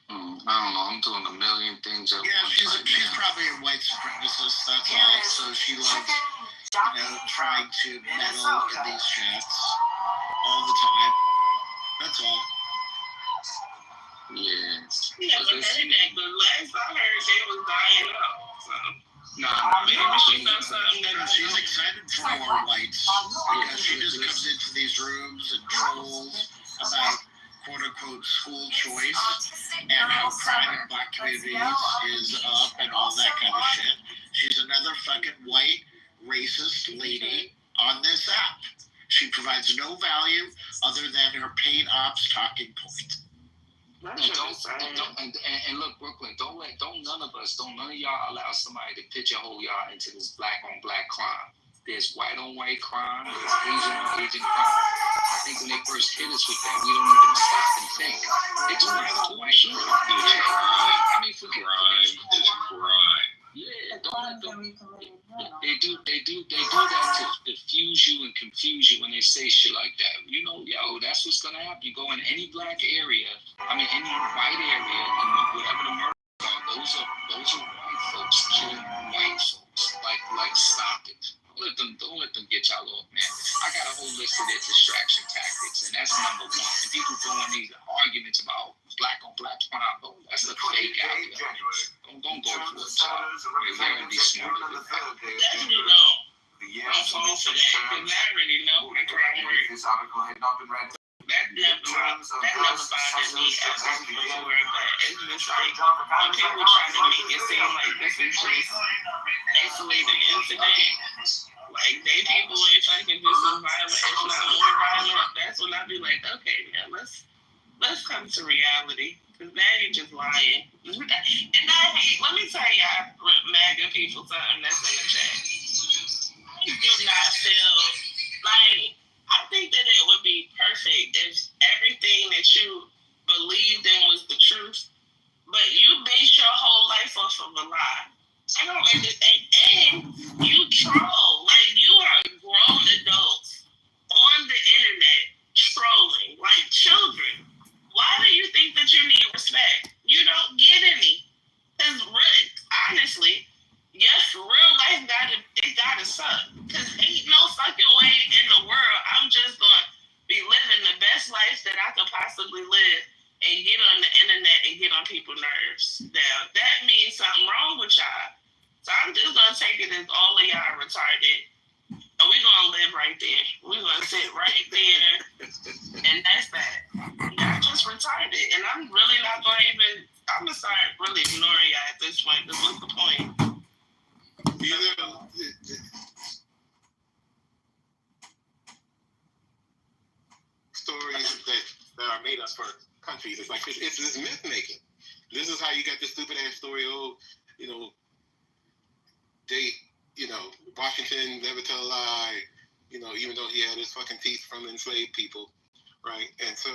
I don't know. I'm doing a million things at once. She's probably a white supremacist, that's all. So she loves, trying to meddle in these chats all the time. That's all. Yeah. Yeah, but last I heard, they was dying out. So. Maybe she knows something. She's excited for more whites because she just comes into these rooms and trolls about quote-unquote school choice and how crime in black communities is up and all that kind of shit. She's another fucking white racist lady on this app. She provides no value other than her paid ops talking point. And look, Brooklyn, don't none of y'all allow somebody to pigeonhole y'all into this black on black crime. There's white on white crime, there's Asian on Asian crime. I think when they first hit us with that, we don't even stop and think. It's black on white crime. I mean, forget crime is crime. Yeah, don't let them. They do that to diffuse you and confuse you when they say shit like that. You know, that's what's gonna happen. You go in any black area, any white area, and whatever the murders are, those are white folks killing white folks. Like stop it. Don't let them get y'all off, man. I got a whole list of their distraction tactics, and that's number one. And people go on these arguments about black on black crime. That's a fake out there. Don't go for it, y'all. We're going to be smarter than that. Definitely no. I'm falling for that because I already know the crime rate. That never bothered me ever before, but it's just like when people try to make it seem like this is just isolated incident. Like they people ain't fucking just as violent, if not more violent. That's when I be like, okay, man, let's come to reality. Cause now you're just lying. And let me tell y'all, MAGA people, something that's in the chat. I do not feel like. I think that it would be perfect if everything that you believed in was the truth, but you base your whole life off of a lie. I don't understand. And you troll. Like, you are grown adults on the internet trolling like children. Why do you think that you need respect? You don't get any. Because honestly, yes, real life gotta suck. Because ain't no fucking way in the world I'm just gonna be living the best life that I could possibly live and get on the internet and get on people's nerves. Now, that means something wrong with y'all. So I'm just gonna take it as all of y'all are retarded. And we're gonna live right there. We're gonna sit right there. And that's that. Y'all just retarded. And I'm really not I'm gonna start really ignoring y'all at this point. Because what's the point? Stories that are made up for countries. It's like it's this myth making. This is how you got this stupid ass story. Washington never tell a lie. Even though he had his fucking teeth from enslaved people, right? And so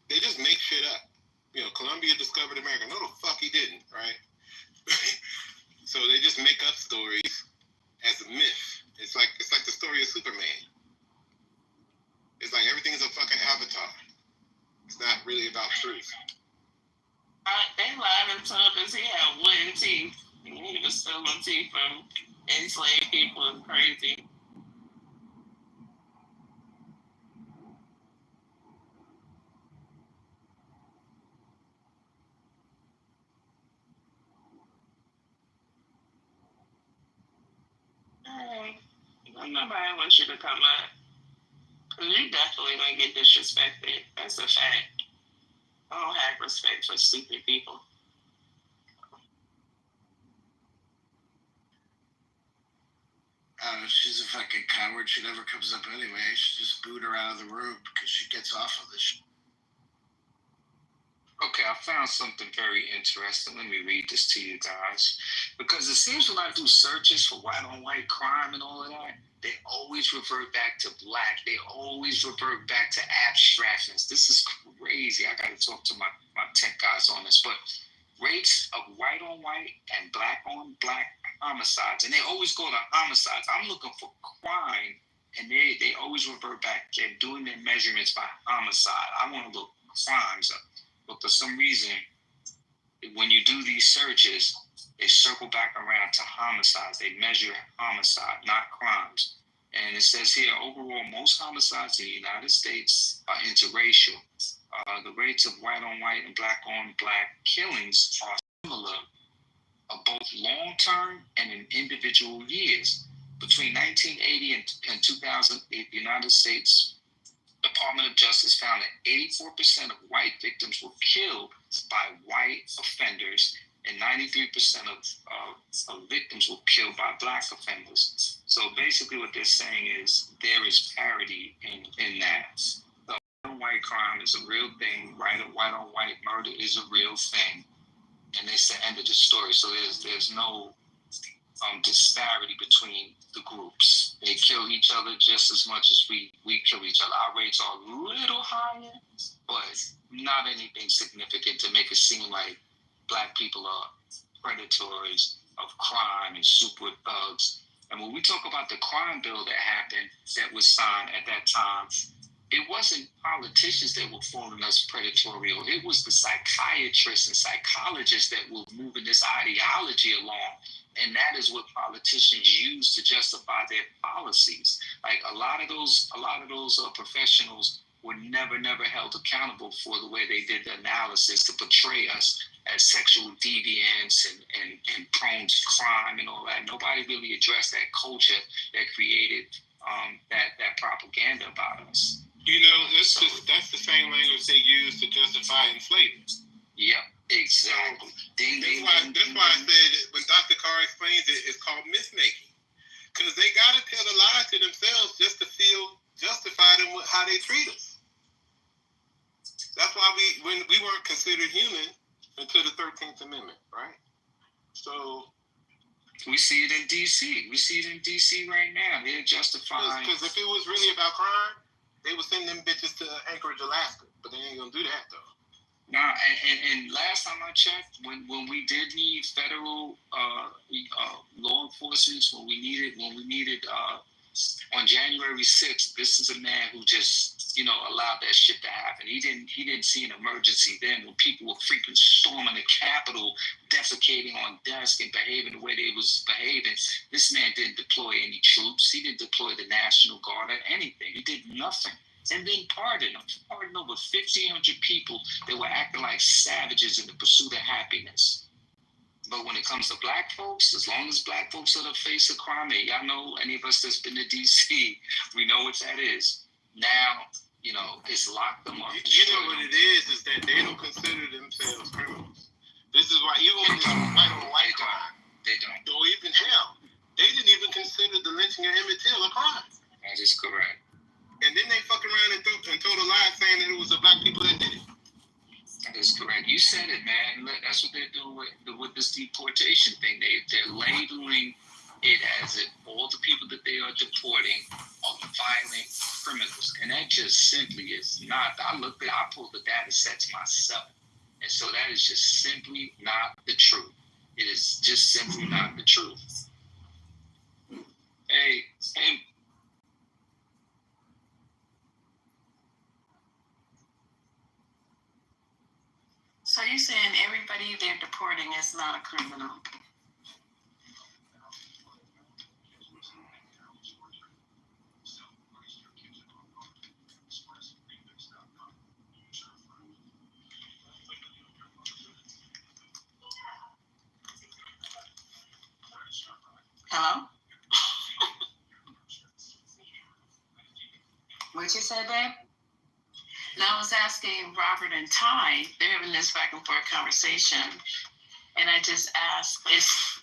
they just make shit up. Columbia discovered America. No, the fuck he didn't, right? So they just make up stories as a myth. It's like the story of Superman. It's like everything's a fucking avatar. It's not really about truth. They lied and told us he had wooden teeth. And he was stealing teeth from enslaved people. It's crazy. Nobody wants you to come up. You definitely gonna get disrespected. That's a fact. I don't have respect for stupid people. She's a fucking coward. She never comes up anyway. She just booed her out of the room because she gets off of this shit. Okay, I found something very interesting. Let me read this to you guys. Because it seems when I do searches for white on white crime and all of that, they always revert back to black. They always revert back to abstractness. This is crazy. I got to talk to my tech guys on this. But rates of white on white and black on black homicides, and they always go to homicides. I'm looking for crime, and they always revert back. They're doing their measurements by homicide. I want to look crimes up. But for some reason, when you do these searches, they circle back around to homicides. They measure homicide, not crimes. And it says here, overall, most homicides in the United States are interracial. The rates of white on white and black on black killings are similar, both long-term and in individual years. Between 1980 and 2008, the United States Department of Justice found that 84% of white victims were killed by white offenders, and 93% of victims were killed by black offenders. So basically what they're saying is there is parity in that. So white crime is a real thing, white on white murder is a real thing, and it's the end of the story. So there's no disparity between the groups. They kill each other just as much as we kill each other. Our rates are a little higher, but not anything significant to make it seem like black people are predators of crime and super thugs. And when we talk about the crime bill that happened, that was signed at that time, it wasn't politicians that were calling us predatory. It was the psychiatrists and psychologists that were moving this ideology along. And that is what politicians use to justify their policies. Like a lot of those professionals were never held accountable for the way they did the analysis to portray us as sexual deviants and prone to crime and all that. Nobody really addressed that culture that created that propaganda about us. You know, that's the same language they use to justify enslavement. Yep, exactly. That's why I said when Dr. Carr explains it, it's called myth-making. Because they got to tell a lie to themselves just to feel justified in how they treat us. That's why we weren't considered human until the 13th Amendment, right? So we see it in D.C. We see it in D.C. right now. They're justifying. Because if it was really about crime, they would send them bitches to Anchorage, Alaska. But they ain't gonna do that though. Nah, and last time I checked, when we did need federal law enforcement, when we needed on January 6th, this is a man who just allowed that shit to happen. He didn't see an emergency then when people were freaking storming the Capitol, defecating on desks and behaving the way they was behaving. This man didn't deploy any troops. He didn't deploy the National Guard or anything. He did nothing. And then pardoned over 1,500 people that were acting like savages in the pursuit of happiness. But when it comes to black folks, as long as black folks are the face of crime, and y'all know, any of us that's been to D.C., we know what that is. Now, it's locked them up. You know what it is that they don't consider themselves criminals. This is why even when it's white on white crime, they don't. Or even hell, they didn't even consider the lynching of Emmett Till a crime. That is correct. And then they fuck around and told a lie saying that it was the black people that did it. That is correct. You said it, man. Look, that's what they're doing with this deportation thing. They're labeling it as if all the people that they are deporting are violent criminals, and that just simply is not. I pulled the data sets myself, and so that is just simply not the truth. It is just simply not the truth. Hey. So you're saying everybody they're deporting is not a criminal? Hello? What you said, babe? Now I was asking Robert and Ty, they're having this back and forth conversation, and I just asked,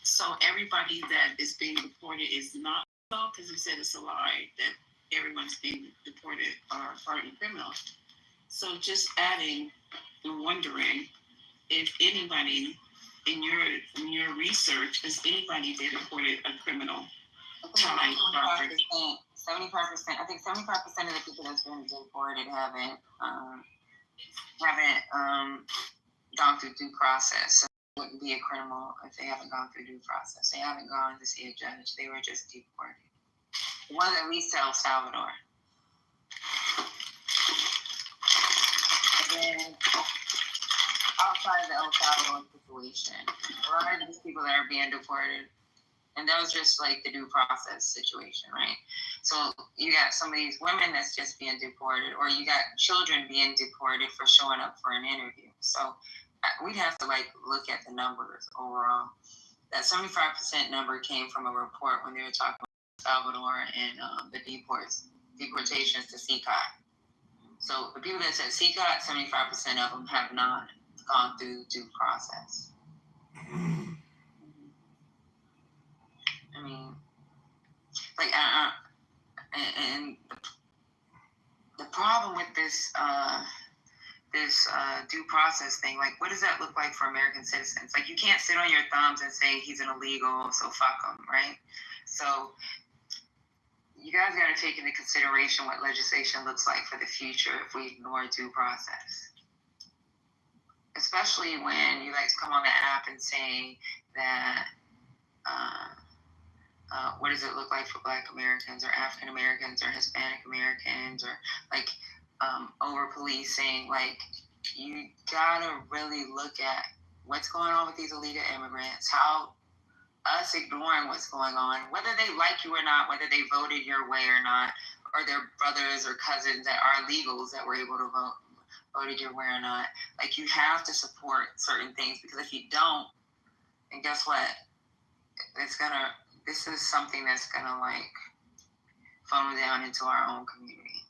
so everybody that is being deported is not, because he said it's a lie that everyone's being deported are hardened criminals. So just adding and wondering if anybody in your research, is anybody that deported a criminal? Ty, Robert. 75%. I think 75% of the people that's been deported haven't gone through due process. So it wouldn't be a criminal if they haven't gone through due process. They haven't gone to see a judge. They were just deported. One at least to El Salvador. And then outside the El Salvador situation, a lot of these people that are being deported, and that was just like the due process situation, right? So you got some of these women that's just being deported, or you got children being deported for showing up for an interview. So we'd have to look at the numbers overall. That 75% number came from a report when they were talking about El Salvador and the deportations to CCOT. So the people that says he got, 75% of them have not gone through due process. I mean, like, and the problem with this due process thing, like, what does that look like for American citizens? Like, you can't sit on your thumbs and say he's an illegal, so fuck him, right? So you guys got to take into consideration what legislation looks like for the future if we ignore due process. Especially when you like to come on the app and say that, what does it look like for Black Americans or African Americans or Hispanic Americans, or like over policing. Like, you gotta really look at what's going on with these illegal immigrants, how us ignoring what's going on, whether they like you or not, whether they voted your way or not, or their brothers or cousins that are illegals that were able to voted your way or not. Like, you have to support certain things, because if you don't, and guess what? This is something that's gonna like funnel down into our own community.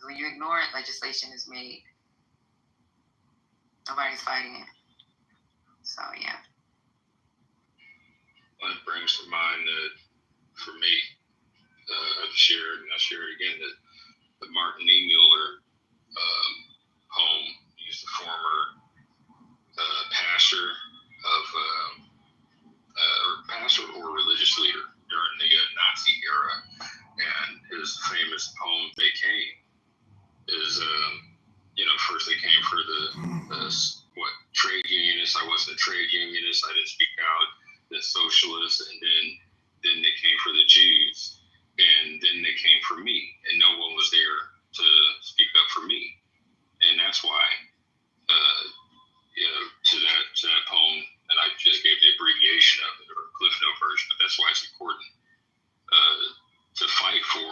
When you ignore it, legislation is made. Nobody's fighting it. So yeah. Well, it brings to mind that for me, I've shared, and I share it again, that the Martin E. Mueller home. He's the former pastor or religious leader during the Nazi era, and his famous poem "They Came" is, first they came for the trade unionists. I wasn't a trade unionist. I didn't speak out. The socialists, and then they came for the Jews, and then they came for me, and no one was there to speak up for me, and that's why, to that poem, and I just gave the abbreviation of it, or Cliff Note version, but that's why it's important to fight for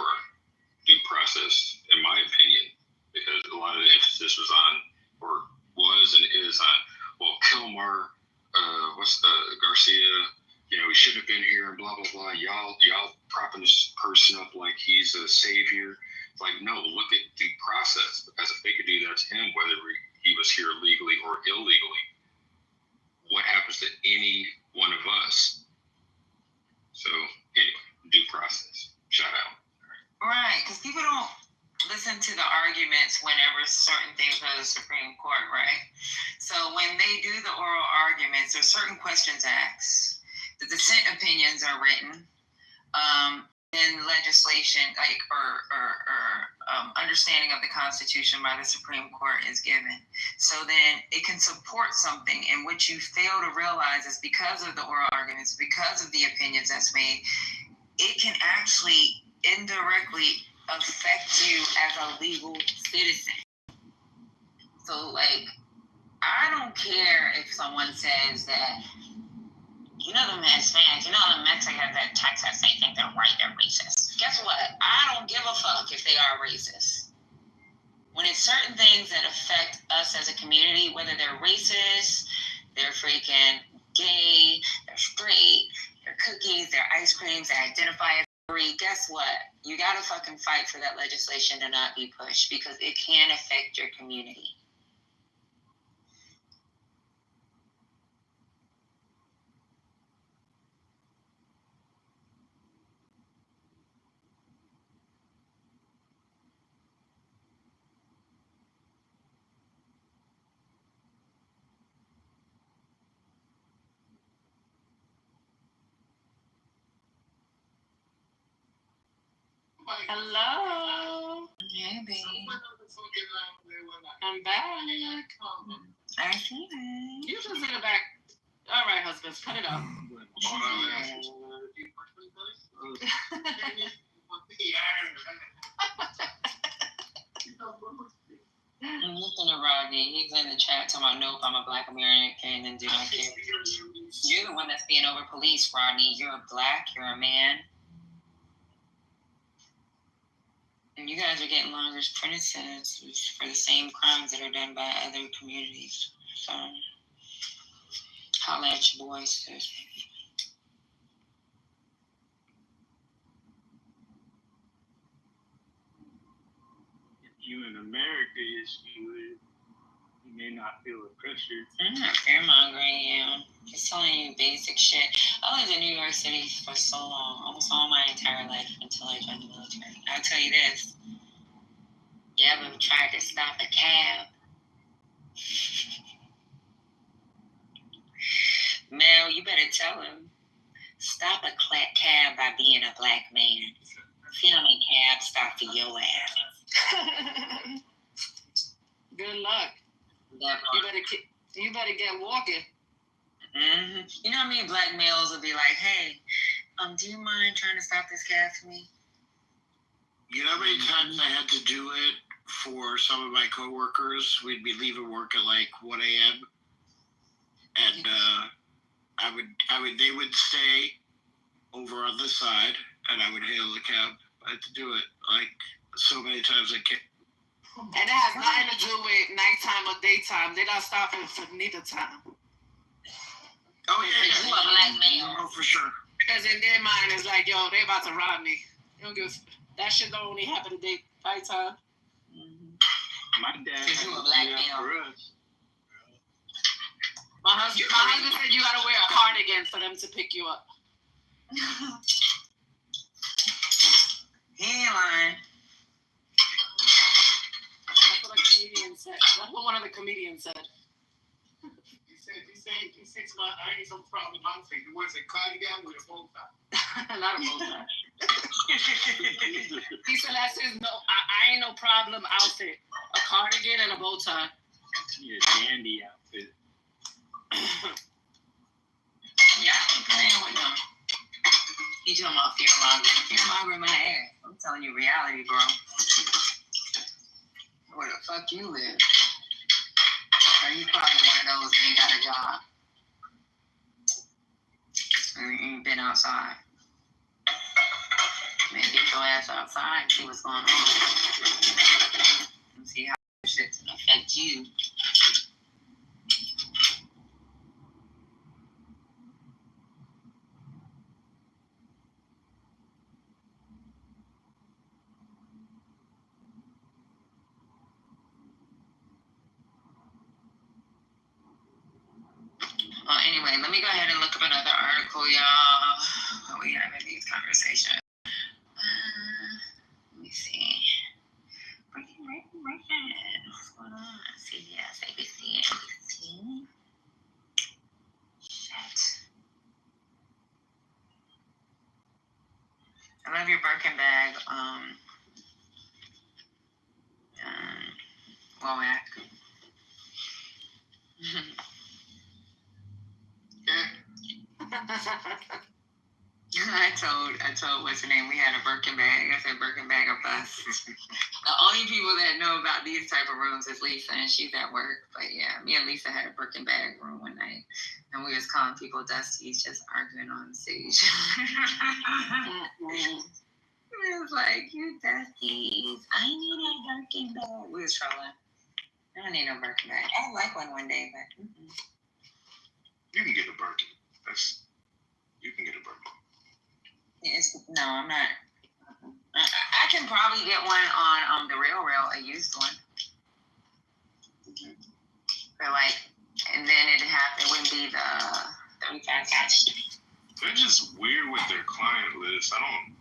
due process, in my opinion, because a lot of the emphasis was on, or was and is on, well, Kilmar, Garcia, he shouldn't have been here, and blah blah blah. Y'all propping this person up like he's a savior. It's like, no, look at due process, because if they could do that to him, whether he was here legally or illegally, what happens to any one of us? So anyway, due process. Shout out. Right, because people don't listen to the arguments whenever certain things go to the Supreme Court, right? So when they do the oral arguments, there's certain questions asked. The dissent opinions are written. Then legislation, like, or understanding of the Constitution by the Supreme Court is given. So then it can support something, and what you fail to realize is because of the oral arguments, because of the opinions that's made, it can actually indirectly affect you as a legal citizen. So, like, I don't care if someone says that, them Hispanics, the Mexicans that Texas, they think they're white, they're racist. Guess what? I don't give a fuck if they are racist. When it's certain things that affect us as a community, whether they're racist, they're freaking gay, they're straight, they're cookies, they're ice creams, they identify as free, guess what? You gotta fucking fight for that legislation to not be pushed, because it can affect your community. Hello. Hey, baby. I'm back. I see that. You just in the back. All right, husbands, cut it up. I'm looking at Rodney. He's in the chat talking about, nope, I'm a Black American and do not care. You're the one that's being over policed, Rodney. You're a Black, you're a man. And you guys are getting longer prison sentences for the same crimes that are done by other communities. So, holla at your boys, sis. you in America you may not feel the pressure. I'm not fear-mongering you. Just telling you basic shit. I lived in New York City for so long, almost all my entire life until I joined the military. I'll tell you this. You ever tried to stop a cab? Mel, you better tell him. Stop a cab by being a black man. Sit on a cab, stop for your ass. Good luck. You better get walking. Mm-hmm. You know how many black males will be like, hey, do you mind trying to stop this cab for me? You know how many times I had to do it for some of my coworkers? We'd be leaving work at like 1 a.m. and they would stay over on the side, and I would hail the cab. I had to do it like so many times I can't. And it has nothing to do with nighttime or daytime. They're not stopping for neither time. Oh yeah, you a black man. Oh, for sure. Because in their mind, it's like, yo, they about to rob me. They don't give that shit don't only happen at nighttime. My dad Because you a black man. for us. My husband said you gotta wear a cardigan for them to pick you up. He ain't lying. That's what a comedian said. That's what one of the comedians said. He said, I ain't no problem outfit. It was a cardigan with a bow tie. Not a bow tie. He said that's his I ain't no problem outfit. A cardigan and a bow tie. Your dandy outfit. Yeah, I keep playing with them. You talking about fear-mongering my ass. I'm telling you reality, bro. Where the fuck you live? Or you probably one of those that ain't got a job. Or you ain't been outside. Man, get your ass outside and see what's going on. And see how shit affect you. Well, anyway, let me go ahead and look up another article, y'all, while we having these conversations. Let me see. Breaking. What's going on? CBS, ABC, NBC. Shit. I love your Birkin bag. Womack. I told what's her name, we had a Birkin bag. I said Birkin bag or bust. The only people that know about these type of rooms is Lisa, and she's at work. But yeah, me and Lisa had a Birkin bag room one night, and we was calling people Dusties, just arguing on stage. It was like, you Dusties, I need a Birkin bag. We was trolling. I don't need no Birkin bag. I like one day, but You can get a Birkin. You can get a Birkin. No, I'm not. I can probably get one on the Real, a used one. For like, and then it wouldn't be the 35. They're just weird with their client list. I don't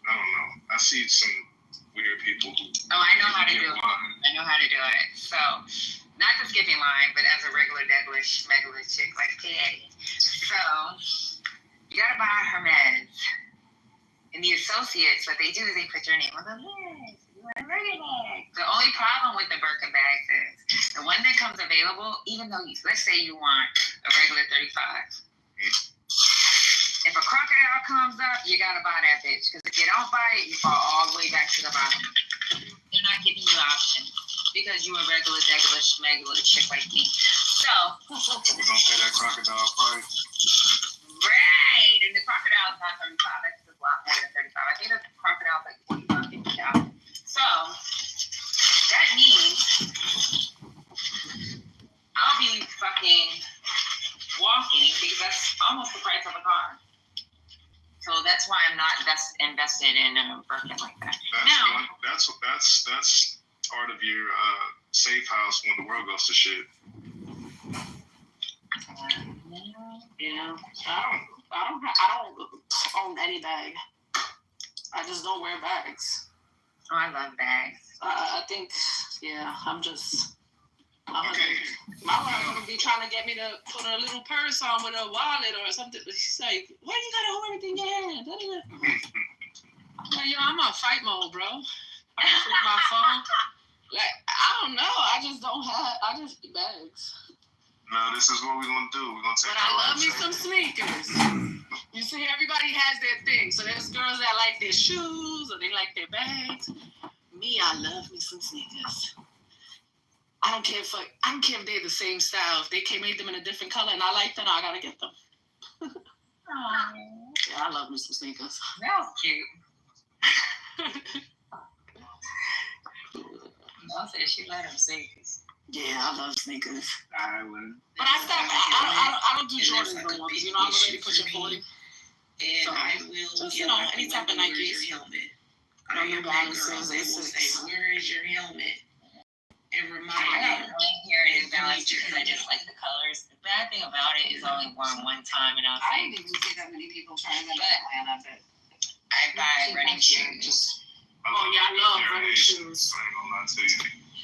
know. I see some weird people who. Oh, I know how to do it. I know how to do it. So, not the skipping line, but as a regular degulish, megala chick like Patty. So, you gotta buy her meds. And the associates, what they do is they put your name on the list. You want a Birkin bag. The only problem with the Birkin bags is the one that comes available, even though let's say you want a regular 35. If a crocodile comes up, you gotta buy that bitch. Because if you don't buy it, you fall all the way back to the bottom. They're not giving you options because you're a regular, degulish, megala chick like me. So, we're gonna pay that crocodile price. Right, and the crocodile's not 35. That's a lot more than 35. I think the crocodile's like 45, 50,000. So that means I'll be fucking walking because that's almost the price of a car. So that's why I'm not invested in a Birkin like that. That's part of your safe house when the world goes to shit. Yeah, I don't own any bag. I just don't wear bags. Oh, I love bags. I think, yeah, I'm my wife would be trying to get me to put a little purse on with a wallet or something. She's like, why you gotta hold everything in your hand? Like, I'm on fight mode, bro. I just with my phone. Like, I don't know. I just do bags. No, this is what we're gonna do. We're gonna take. But I love me some sneakers. You see, everybody has their thing. So there's girls that like their shoes or they like their bags. Me, I love me some sneakers. I don't care if they're the same style. If they made them in a different color and I like them, I gotta get them. Yeah, I love me some sneakers. That was cute. Mom said she let him sneakers. Yeah, I love sneakers. I wouldn't. But I don't do Jordans no more because, I'm already pushing 40. And so, I will just, get any type of Nikes. Your helmet. I New am Balances, that they will say, where is your helmet? And remind I them. don't really hear New Balance because I just like the colors. The bad thing about it is only worn one time, and I was I didn't even see that many people trying them in Atlanta, but I buy running shoes. Oh, yeah, I love running shoes.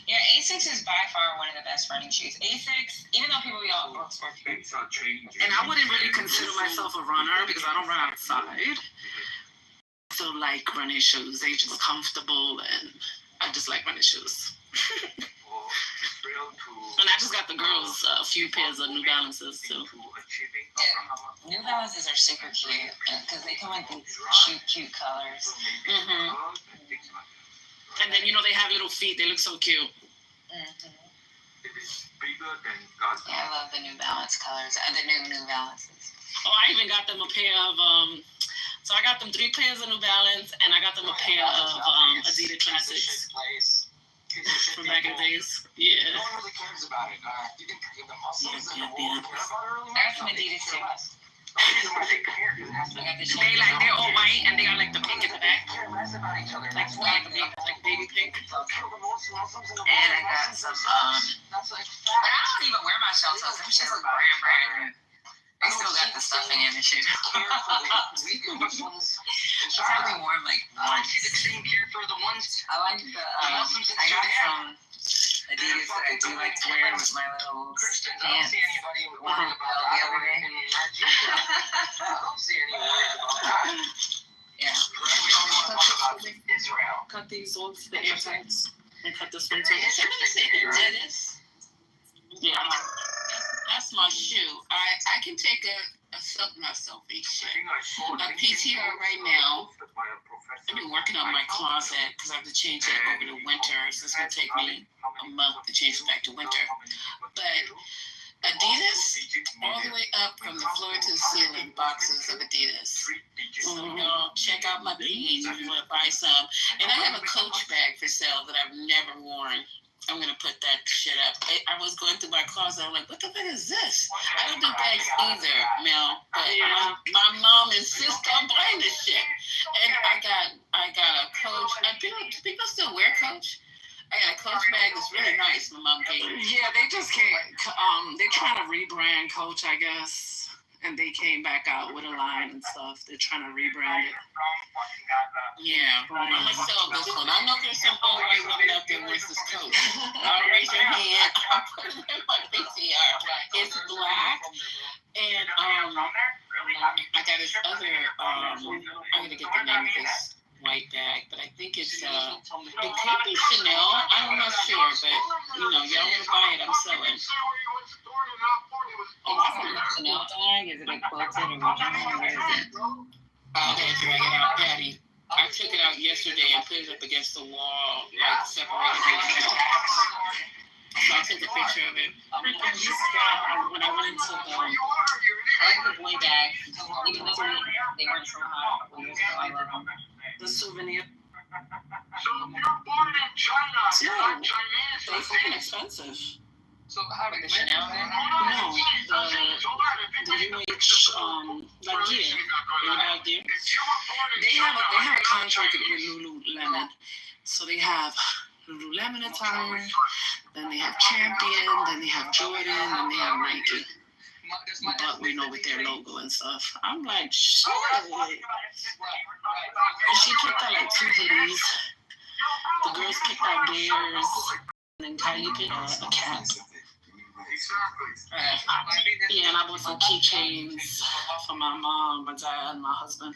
Yeah, Asics is by far one of the best running shoes. Asics, even though people be all Brooks for And I wouldn't really consider myself a runner because I don't run outside. So like running shoes, they just comfortable and I just like running shoes. And I just got the girls a few pairs of New Balances too. Yeah, New Balances are super cute because they come in these cute colors. Mm-hmm. And then they have little feet. They look so cute. Mm-hmm. Yeah, I love the New Balance colors. The New Balances. Oh, I even got them a pair of so I got them 3 pairs of New Balance and I got them a pair of Adidas 26 from back in the days. Yeah. No one really cares about it. You can give the muscles and the Yeah. care about it really I got some Adidas too. They're all white and they got like the pink in the back. Like baby pink. And I got some but I don't even wear my shell toes. Them shits look brand new. They still got the stuffing in the shit. It's probably warm like once. I like the I got some Adidas that I do like to wear with my little pants. One the other day. Yeah. Cut these off the air tags and cut this one too. Somebody said they did this. Yeah. That's my shoe. I can take a selfie shit. A PTR right now. I've been working on my closet because I have to change it over to winter. So it's going to take me a month to change it back to winter. But Adidas, all the way up from the floor to the ceiling, boxes of Adidas. So y'all check out my page if you want to buy some. And I have a Coach bag for sale that I've never worn. I'm going to put that shit up. I was going through my closet. I'm like, what the fuck is this? I don't do bags either, Mel. But my mom insists on buying this shit. And I got a Coach. Do people still wear Coach? I got a Coach bag that's really nice. My mom gave me. Yeah, they just can't. They're trying to rebrand Coach, I guess. And they came back out with a line and stuff. They're trying to rebrand it. Yeah, I'm gonna sell this one. I know there's some old white women out there with this Coach. I'll raise your hand. I'll put it in my PCR. It's black, and I got this other. I'm gonna get the name of this white bag, but I think it's it could be Chanel. I'm not sure, but y'all wanna buy it? I'm selling. Oh, I want a Chanel bag. Is it a quilted original? What is it? I'll drag it out, Patty. I took it out yesterday and put it up against the wall, like separated it. So I took a picture of it. When I went into I like the boy bags. Even though they weren't so hot a couple years ago, I love them. the souvenir. So if you're born in China, you're not Chinese. They fucking expensive. So how did the Chanel bag? No, the UH like gear. Gear. They have a contract with Lululemon, so they have Lululemon attire, then they have Champion, then they have Jordan, then they have Nike. But we know with their logo and stuff. I'm like, shit. And she picked out like 2 hoodies. The girls picked out bears. And then Kylie picked out a cat. Yeah, and I bought some keychains for my mom, my dad, and my husband.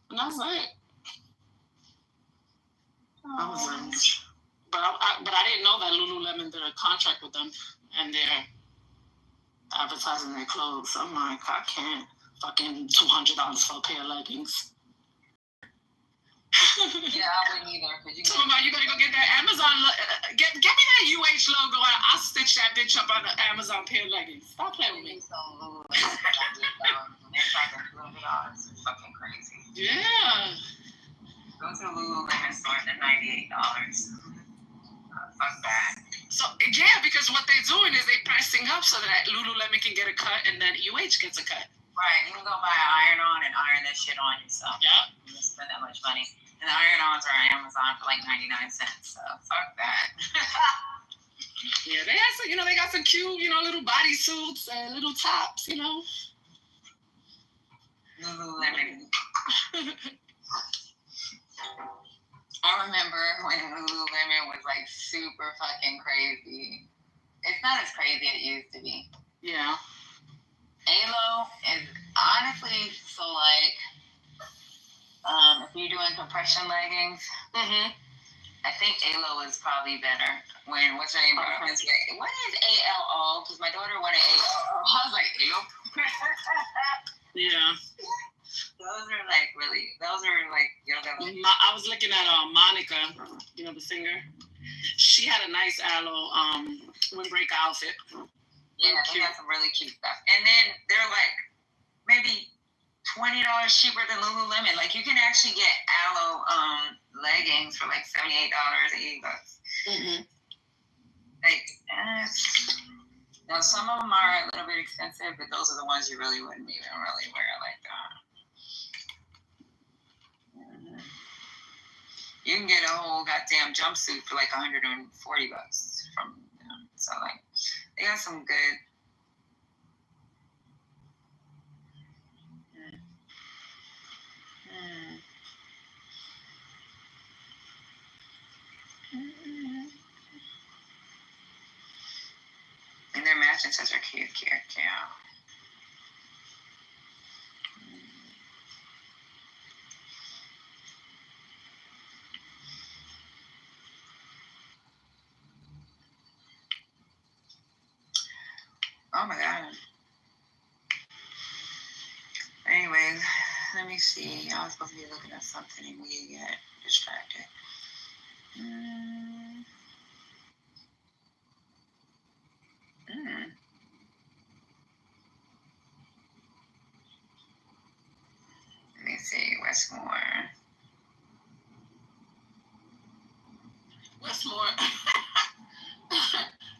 And that's it. But I didn't know that Lululemon did a contract with them, and they're advertising their clothes. So I'm like, I can't. Fucking $200 for a pair of leggings. Yeah, I wouldn't either. So you better go get that Amazon. Get me that UH logo. I'll stitch that bitch up on the Amazon pair of leggings. Stop playing with me. They're charging $200. It's fucking crazy. Yeah. Go to the Lululemon store and they're $98. Fuck that. So yeah, because what they're doing is they're pricing up so that Lululemon can get a cut and then UH gets a cut. Right, you can go buy an iron-on and iron that shit on yourself. Yep. You don't spend that much money. And the iron-ons are on Amazon for like 99 cents, so fuck that. Yeah, they have some, they got some cute, little bodysuits and little tops, Lululemon. I remember when Lululemon was like super fucking crazy. It's not as crazy as it used to be. Yeah. ALO is honestly so like, if you're doing compression leggings, I think ALO is probably better. What's her name? What is ALO? Because my daughter wanted ALO. I was like, ALO? Yeah. Those are like, I was looking at Monica, the singer. She had a nice aloe windbreaker outfit. Yeah, they got some really cute stuff. And then they're like maybe $20 cheaper than Lululemon. Like you can actually get aloe leggings for like $78, $80. Like, now some of them are a little bit expensive, but those are the ones you really wouldn't even really wear like that. You can get a whole goddamn jumpsuit for like $140 from them. So like, they got some good. And their matching sets are cute. Oh my god. Anyways, let me see. I was supposed to be looking at something and we get distracted. Let me see. Westmore.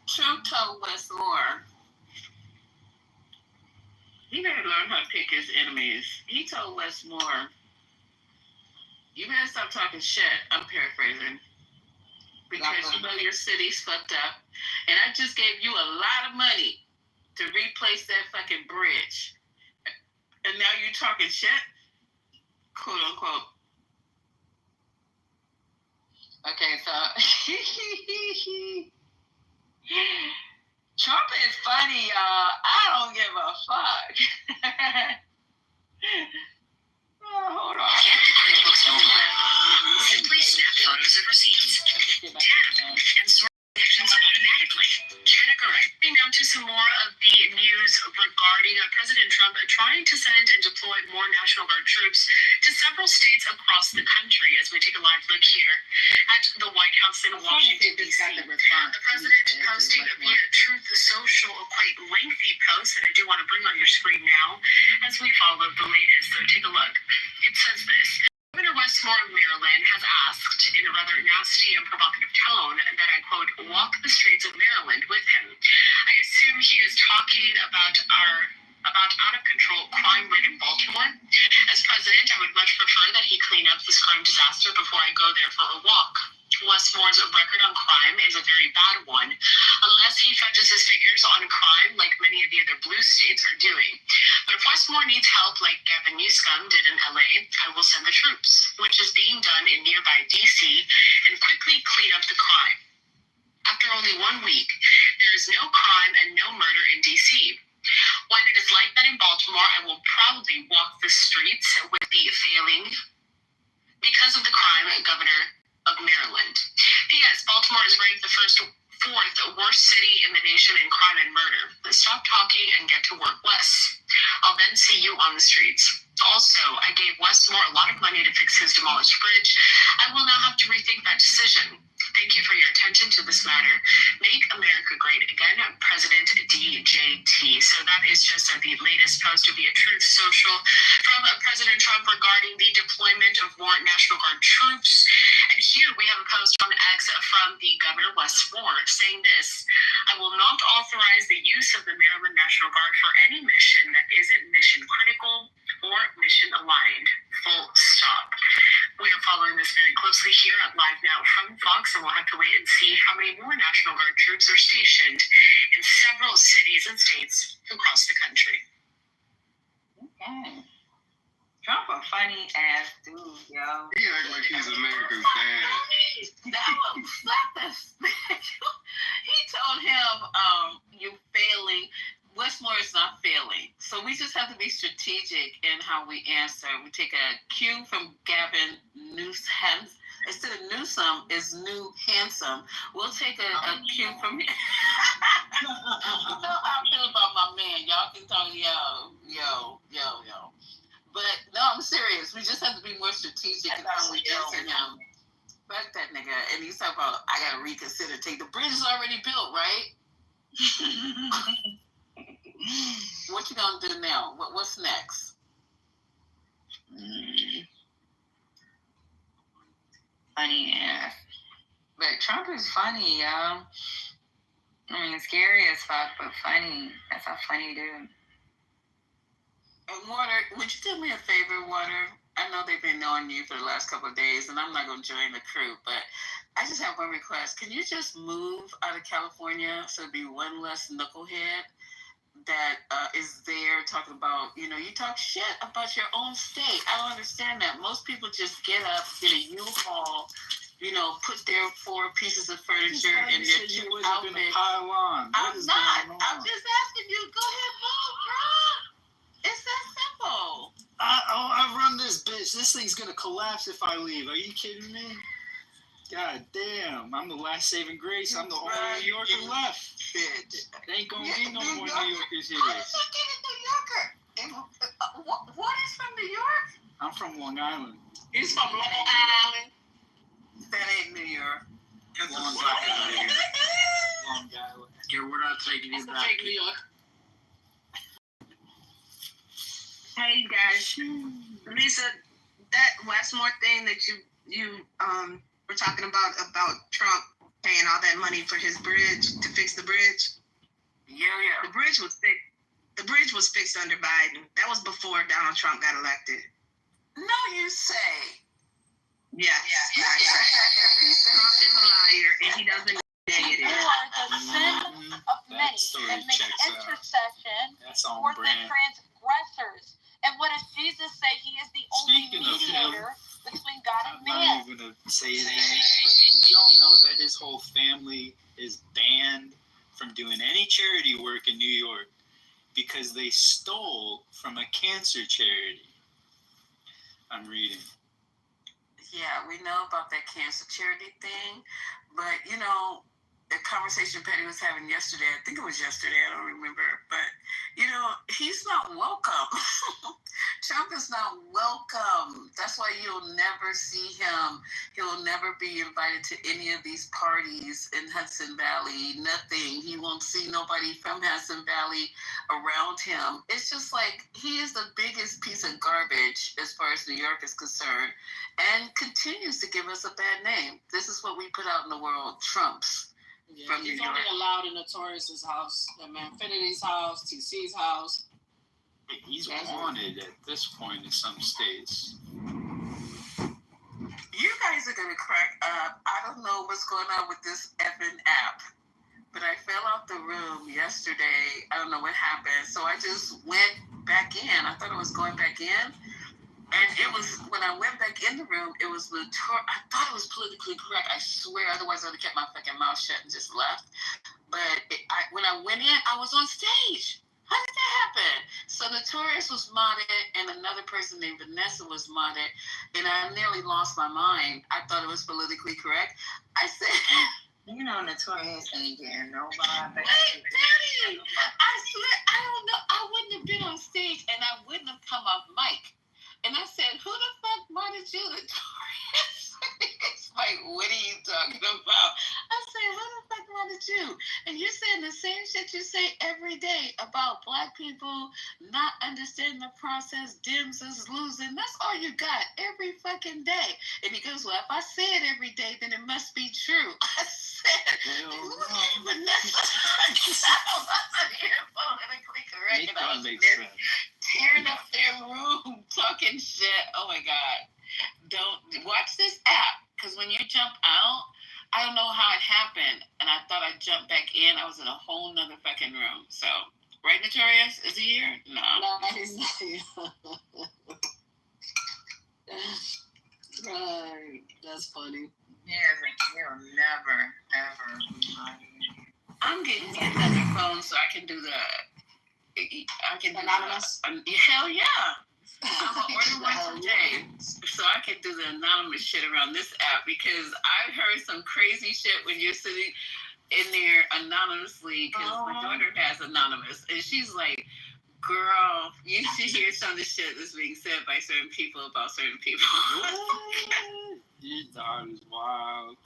Trump told Westmore. He better learn how to pick his enemies. He told Westmore, you better stop talking shit. I'm paraphrasing. Because your city's fucked up. And I just gave you a lot of money to replace that fucking bridge. And now you're talking shit? Quote unquote. Okay, so Trump is funny, y'all. I don't give a fuck. Hold on. Simply snap photos of receipts, tap, and sort actions automatically. Categorize. Now to some more of the news regarding President Trump trying to send and deploy more National Guard troops to several states across the country. As we take a live look here at the White House in Washington, D.C. The president posting via Truth Social a quite lengthy post that I do want to bring on your screen now as we follow the latest. So take a look. It says this. Governor Westmore of Maryland has asked in a rather nasty and provocative tone that I quote, walk the streets of Maryland with him. I assume he is talking about out of control crime rate in Baltimore. As president, I would much prefer that he clean up this crime disaster before I go there for a walk. Westmore's record on crime is a very bad one, unless he fudges his figures on crime like many of the other blue states are doing. But if Westmore needs help like Gavin Newsom did in LA, I will send the troops, which is being done in nearby DC, and quickly clean up the crime. After only 1 week, there is no crime and no murder in DC. When it is like that in Baltimore, I will probably walk the streets with the failing because of the crime governor of Maryland. P.S. Baltimore is ranked the fourth worst city in the nation in crime and murder. Let's stop talking and get to work, Wes. I'll then see you on the streets. Also, I gave Westmore a lot of money to fix his demolished bridge. I will now have to rethink that decision. Thank you for your attention to this matter. Make America Great Again, President DJT. So that is just the latest post via Truth Social from President Trump regarding the deployment of more National Guard troops. And here we have a post on X from the Governor Westmore saying this: I will not authorize the use of the Maryland National Guard for any mission that isn't mission critical or mission aligned. Full stop. We are following this very closely here at Live Now from Fox, and we'll have to wait and see how many more National Guard troops are stationed in several cities and states across the country. Okay. Trump a funny ass dude, yo. He act like he's America's dad. He told him, you failing. Westmore is not failing. So we just have to be strategic in how we answer. We take a cue from Gavin Newsom. Instead of Newsom, is New Handsome. We'll take a cue from him. You know how I feel about my man. Y'all can talk, yo. But no, I'm serious. We just have to be more strategic in how we answer him. Fuck that nigga. And he's talking about, I gotta reconsider. The bridge is already built, right? What you gonna do now? What's next? Funny ass. But Trump is funny, yo. I mean, scary as fuck, but funny. That's a funny dude. And Water, would you do me a favor, Water? I know they've been knowing you for the last couple of days, and I'm not going to join the crew, but I just have one request. Can you just move out of California so it'd be one less knucklehead that is there talking about, you talk shit about your own state. I don't understand that. Most people just get up, get a U-Haul, put their 4 pieces of furniture in their cute outfit. Pile on. I'm not. I'm just asking you. Go ahead, move, bro. It's that simple. I run this bitch. This thing's gonna collapse if I leave. Are you kidding me? God damn. I'm the last saving grace. I'm the only New Yorker left. Bitch. There ain't gonna be no more New Yorkers here. How did you get a New Yorker? What is from New York? I'm from Long Island. He's from Long Island. That ain't New York. Long Island. Long Island. Yeah, we're not taking you back. New York. Hey guys, Lisa, that Westmore thing that you were talking about Trump paying all that money for his bridge to fix the bridge. Yeah. The bridge was fixed. The bridge was fixed under Biden. That was before Donald Trump got elected. No, you say. Yes. Trump is a liar, and he doesn't negative. You are the sin of many that makes intercession for the transgressors. And what does Jesus say? He is the only mediator between God and man. I'm not even going to say his name, but did y'all know that his whole family is banned from doing any charity work in New York because they stole from a cancer charity? I'm reading. Yeah, we know about that cancer charity thing, but the conversation Patty was having yesterday, I think it was yesterday, I don't remember, but he's not welcome. Trump is not welcome. That's why you'll never see him. He'll never be invited to any of these parties in Hudson Valley. Nothing. He won't see nobody from Hudson Valley around him. It's just like he is the biggest piece of garbage as far as New York is concerned, and continues to give us a bad name. This is what we put out in the world, Trumps. Yeah, he's only allowed in Notorious's house, the Manfinity's house, TC's house. He's wanted at this point in some states. You guys are gonna crack up. I don't know what's going on with this effing app, but I fell out the room yesterday. I don't know what happened, so I just went back in. I thought it was going back in, and it was when I went back in the room. It was I thought it was politically correct. I swear, otherwise I would have kept my fucking mouth shut and just left. But when I went in, I was on stage. How did that happen? So Notorious was modded, and another person named Vanessa was modded, and I nearly lost my mind. I thought it was politically correct. I said, you know, Notorious ain't getting nobody. Wait, Daddy! I swear, I don't know. I wouldn't have been on stage, and I wouldn't have come off mic. And I said, who the fuck modded you, Notorious? It's like, what are you talking about? I said, who the fuck modded you? And you're saying the same shit you say every day about black people not understanding the process, Dems is losing. That's all you got every fucking day. And he goes, well, if I say it every day, then it must be true. I said, Vanessa, politically correct. And I was tearing up their room, talking shit. Oh my God. Don't watch this app, because when you jump out, I don't know how it happened, and I thought I jumped back in. I was in a whole nother fucking room. So, right, Notorious? Is he here? No, he's not here. Right, that's funny. Yeah, he'll never, ever be money. I'm getting another phone so I can do anonymous. Hell yeah. I'm gonna order one today so I can do the anonymous shit around this app, because I've heard some crazy shit when you're sitting in there anonymously, because my daughter has anonymous, and she's like, girl, you should hear some of the shit that's being said by certain people about certain people. Your daughter's wild.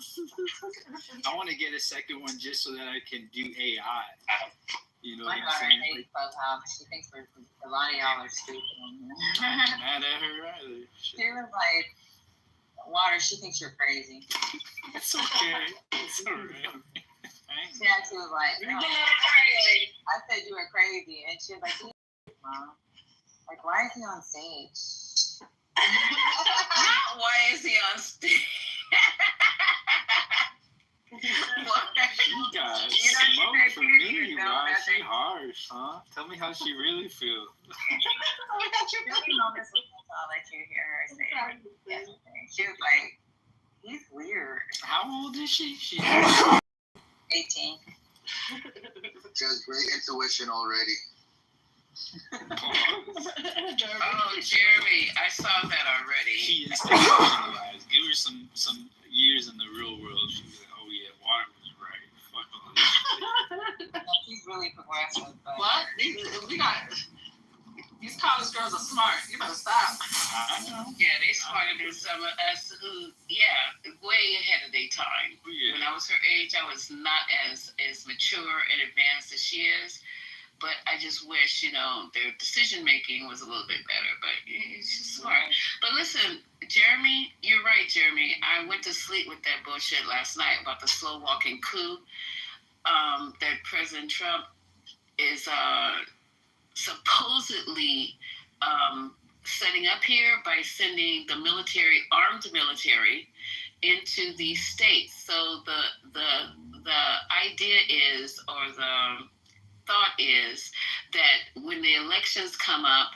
I want to get a second one just so that I can do AI. You know what I'm saying? My daughter hates Clubhouse. She thinks a lot of y'all are stupid on here. I'm not mad at her either. She was like, Water, she thinks you're crazy. It's okay. It's alright. She actually was like, no. I said you were crazy. And she was like, Mom, like, why is he on stage? Not why is he on stage? She got smoke from me. Why is she harsh, huh? Tell me how she really feels. I'll let you hear her say it yesterday. She was like, he's weird. How old is she? She's 18. She has great intuition already. Oh, Jeremy, I saw that already. She institutionalized. Give her some years in the real world. She's like, oh yeah, Water was right. Fuck all this shit. She's really progressive. But what? We got these college girls are smart. You better stop. I know. Yeah, they smarter than some of us who, way ahead of their time. Yeah. When I was her age, I was not as mature and advanced as she is. But I just wish, their decision-making was a little bit better. But she's smart. But listen, Jeremy, you're right, Jeremy. I went to sleep with that bullshit last night about the slow-walking coup that President Trump is supposedly setting up here by sending the armed military, into the states. So the idea is, or the thought is, that when the elections come up,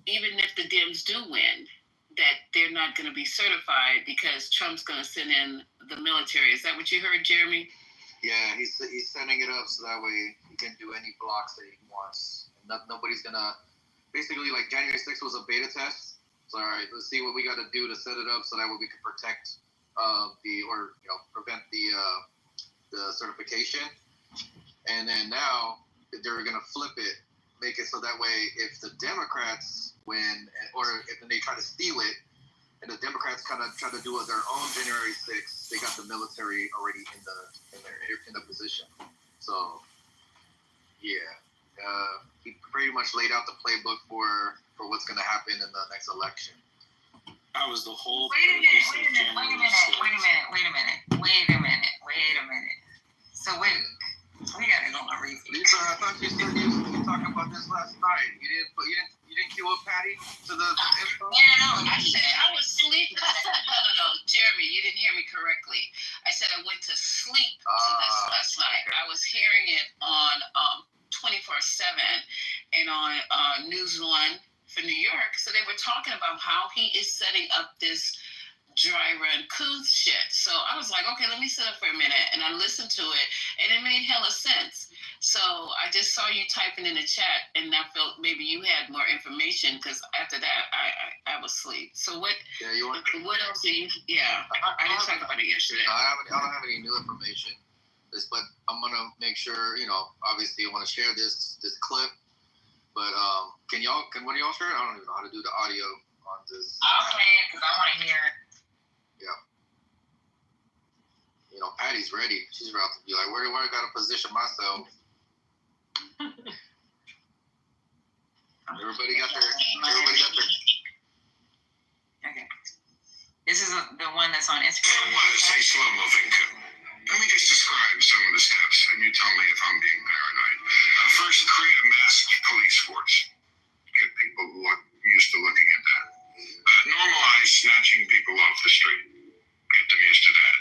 even if the Dems do win, that they're not going to be certified because Trump's going to send in the military. Is that what you heard, Jeremy? Yeah, he's setting it up so that way he can do any blocks that he wants. And nobody's going to... Basically, like, January 6th was a beta test. So, all right, let's see what we got to do to set it up so that way we can protect prevent the certification. And then now they're going to flip it, make it so that way if the Democrats win, or if they try to steal it, and the Democrats kind of try to do their own January 6th, they got the military already in the position. So, yeah, he pretty much laid out the playbook for what's going to happen in the next election. That was the whole. Wait a minute. So wait. We gotta go on repeat. Lisa, I thought you said you were talking about this last night. You didn't cue up, Patty, to the info? No. I said I was sleeping. No. Jeremy, you didn't hear me correctly. I said I went to sleep to this last night. Okay. I was hearing it on 24/7 and on News One for New York. So they were talking about how he is setting up this dry run coup shit. So I was like, okay, let me sit up for a minute. And I listened to it, and it made hella sense. So I just saw you typing in the chat, and I felt maybe you had more information, because after that, I was asleep. So what? Yeah, what else do you? Yeah, I didn't talk about it yesterday. I don't have any new information. But I'm gonna make sure, obviously I want to share this clip. But can one of y'all share it? I don't even know how to do the audio on this. I'll play it because I want to hear it. Yeah. Patty's ready. She's about to be like, where I gotta position myself. Everybody got their. Okay. This is the one that's on Instagram. I want to say slow-mo thing. Let me just describe some of the steps, and you tell me if I'm being paranoid. First, create a masked police force. Get people used to looking at that. Normalize snatching people off the street. Get them used to that.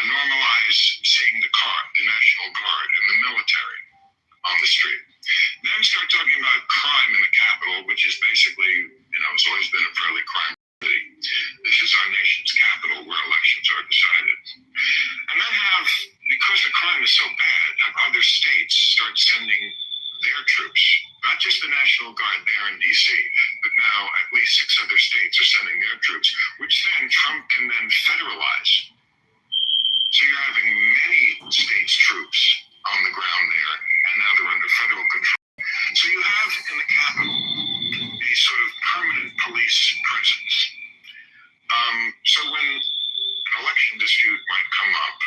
Normalize seeing the National Guard and the military on the street. Then start talking about crime in the capital, which is basically, it's always been a fairly crime city. This is our nation's capital where elections are decided. And then because the crime is so bad, have other states start sending their troops, not just the National Guard there in D.C., but now at least 6 other states are sending their troops, which then Trump can then federalize. So you're having many states' troops on the ground there, and now they're under federal control. So you have in the capital a sort of permanent police presence. So when an election dispute might come up,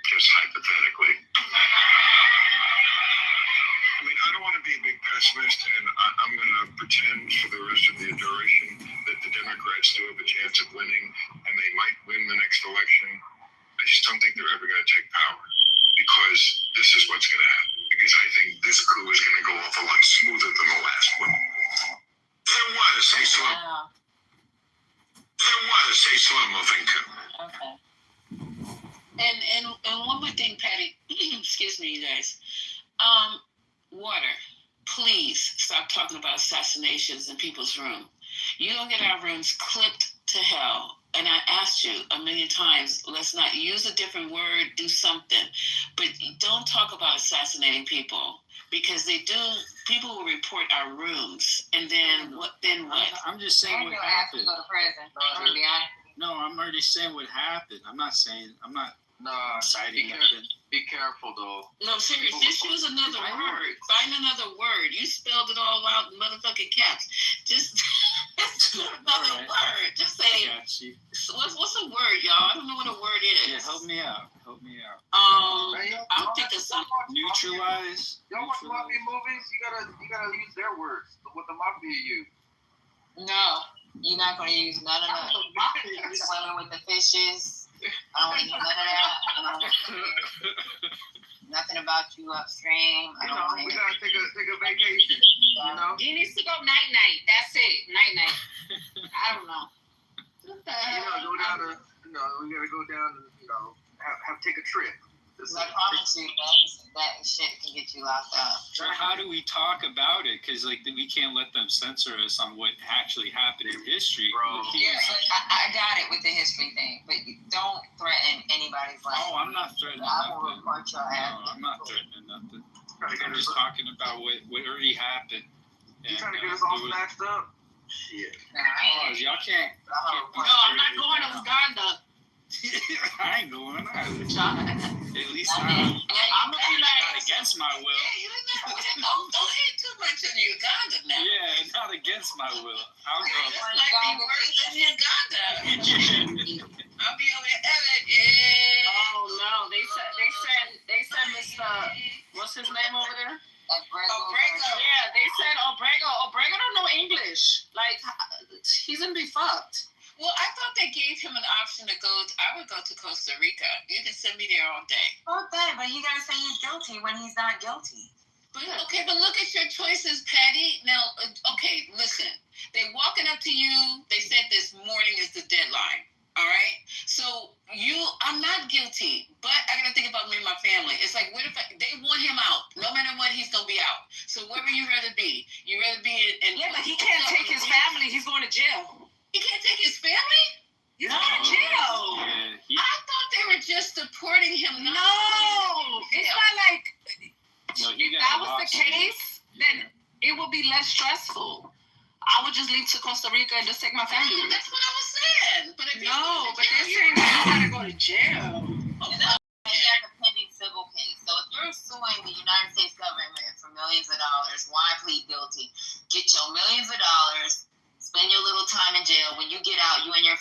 just hypothetically, I don't want to be a big pessimist, and I'm going to pretend for the rest of the duration that the Democrats do have a chance of winning, and they might win the next election. I just don't think they're ever going to take power, because this is what's going to happen. Because I think this coup is going to go off a lot smoother than the last one. There was a slow-moving coup. Okay. And one more thing, Patty. Excuse me, you guys. Water. Please stop talking about assassinations in people's room. You don't get our rooms clipped to hell. And I asked you a million times, let's not use a different word, do something. But don't talk about assassinating people, because people will report our rooms. And then what? I'm just saying what happened. Go to prison. No, I'm already saying what happened. I'm not citing nothing. Be careful, though. No, seriously, just use another word. Find another word. You spelled it all out in motherfucking caps. Just another word. Just say, what's a word, y'all? I don't know what a word is. Yeah, help me out. I'll think of something. Neutralize. Y'all watch mafia movies? You gotta use their words. What the mafia use. No, you're not gonna use none of that. Swimming with the fishes. I don't want to know none of that. Nothing about you upstream. We gotta take a vacation. He needs to go night. That's it. Night. I don't know. Go down to. We gotta go down and take a trip. I promise you that shit can get you locked up. So how do we talk about it? Because we can't let them censor us on what actually happened in history. Bro. Yeah, I got it with the history thing, but don't threaten anybody's life. Oh, I'm not threatening nothing. I will report your ass. No, I'm not threatening nothing. I'm just talking about what already happened. You trying to get us all snatched up? Shit. Y'all can't. No, I'm not going to Uganda. I ain't going. At least I'm gonna be like, not against my will. Don't hit too much in Uganda now. Yeah, not against my will. I'll go. It might be worse than Uganda. I'll be over there. Oh no, they said Mr. What's his name over there? Obrego. Yeah, they said Obrego. Obrego don't know English. He's gonna be fucked. Well, I thought they gave him an option to go. I would go to Costa Rica. You can send me there all day. All day, but he gotta say he's guilty when he's not guilty. But look at your choices, Patty. Now, okay, listen. Okay, walking up to you, they said this morning is the deadline. All right. So I'm not guilty, but I gotta think about me and my family. It's like, what if they want him out? No matter what, he's gonna be out. So where would you rather be? You rather be in? Yeah, but he can't take his family. He's going to jail. He can't take his family? He's going to jail. Yeah, I thought they were just deporting him. No, it's not like if that was the case, then it would be less stressful. I would just leave to Costa Rica and just take my family. That's what I was saying. But if but they're saying that you gotta go to jail. He has a pending civil case. So if you're suing the United States government for millions of dollars, why plead guilty? Get your millions of dollars, spend your little time in jail. When you get out, you and your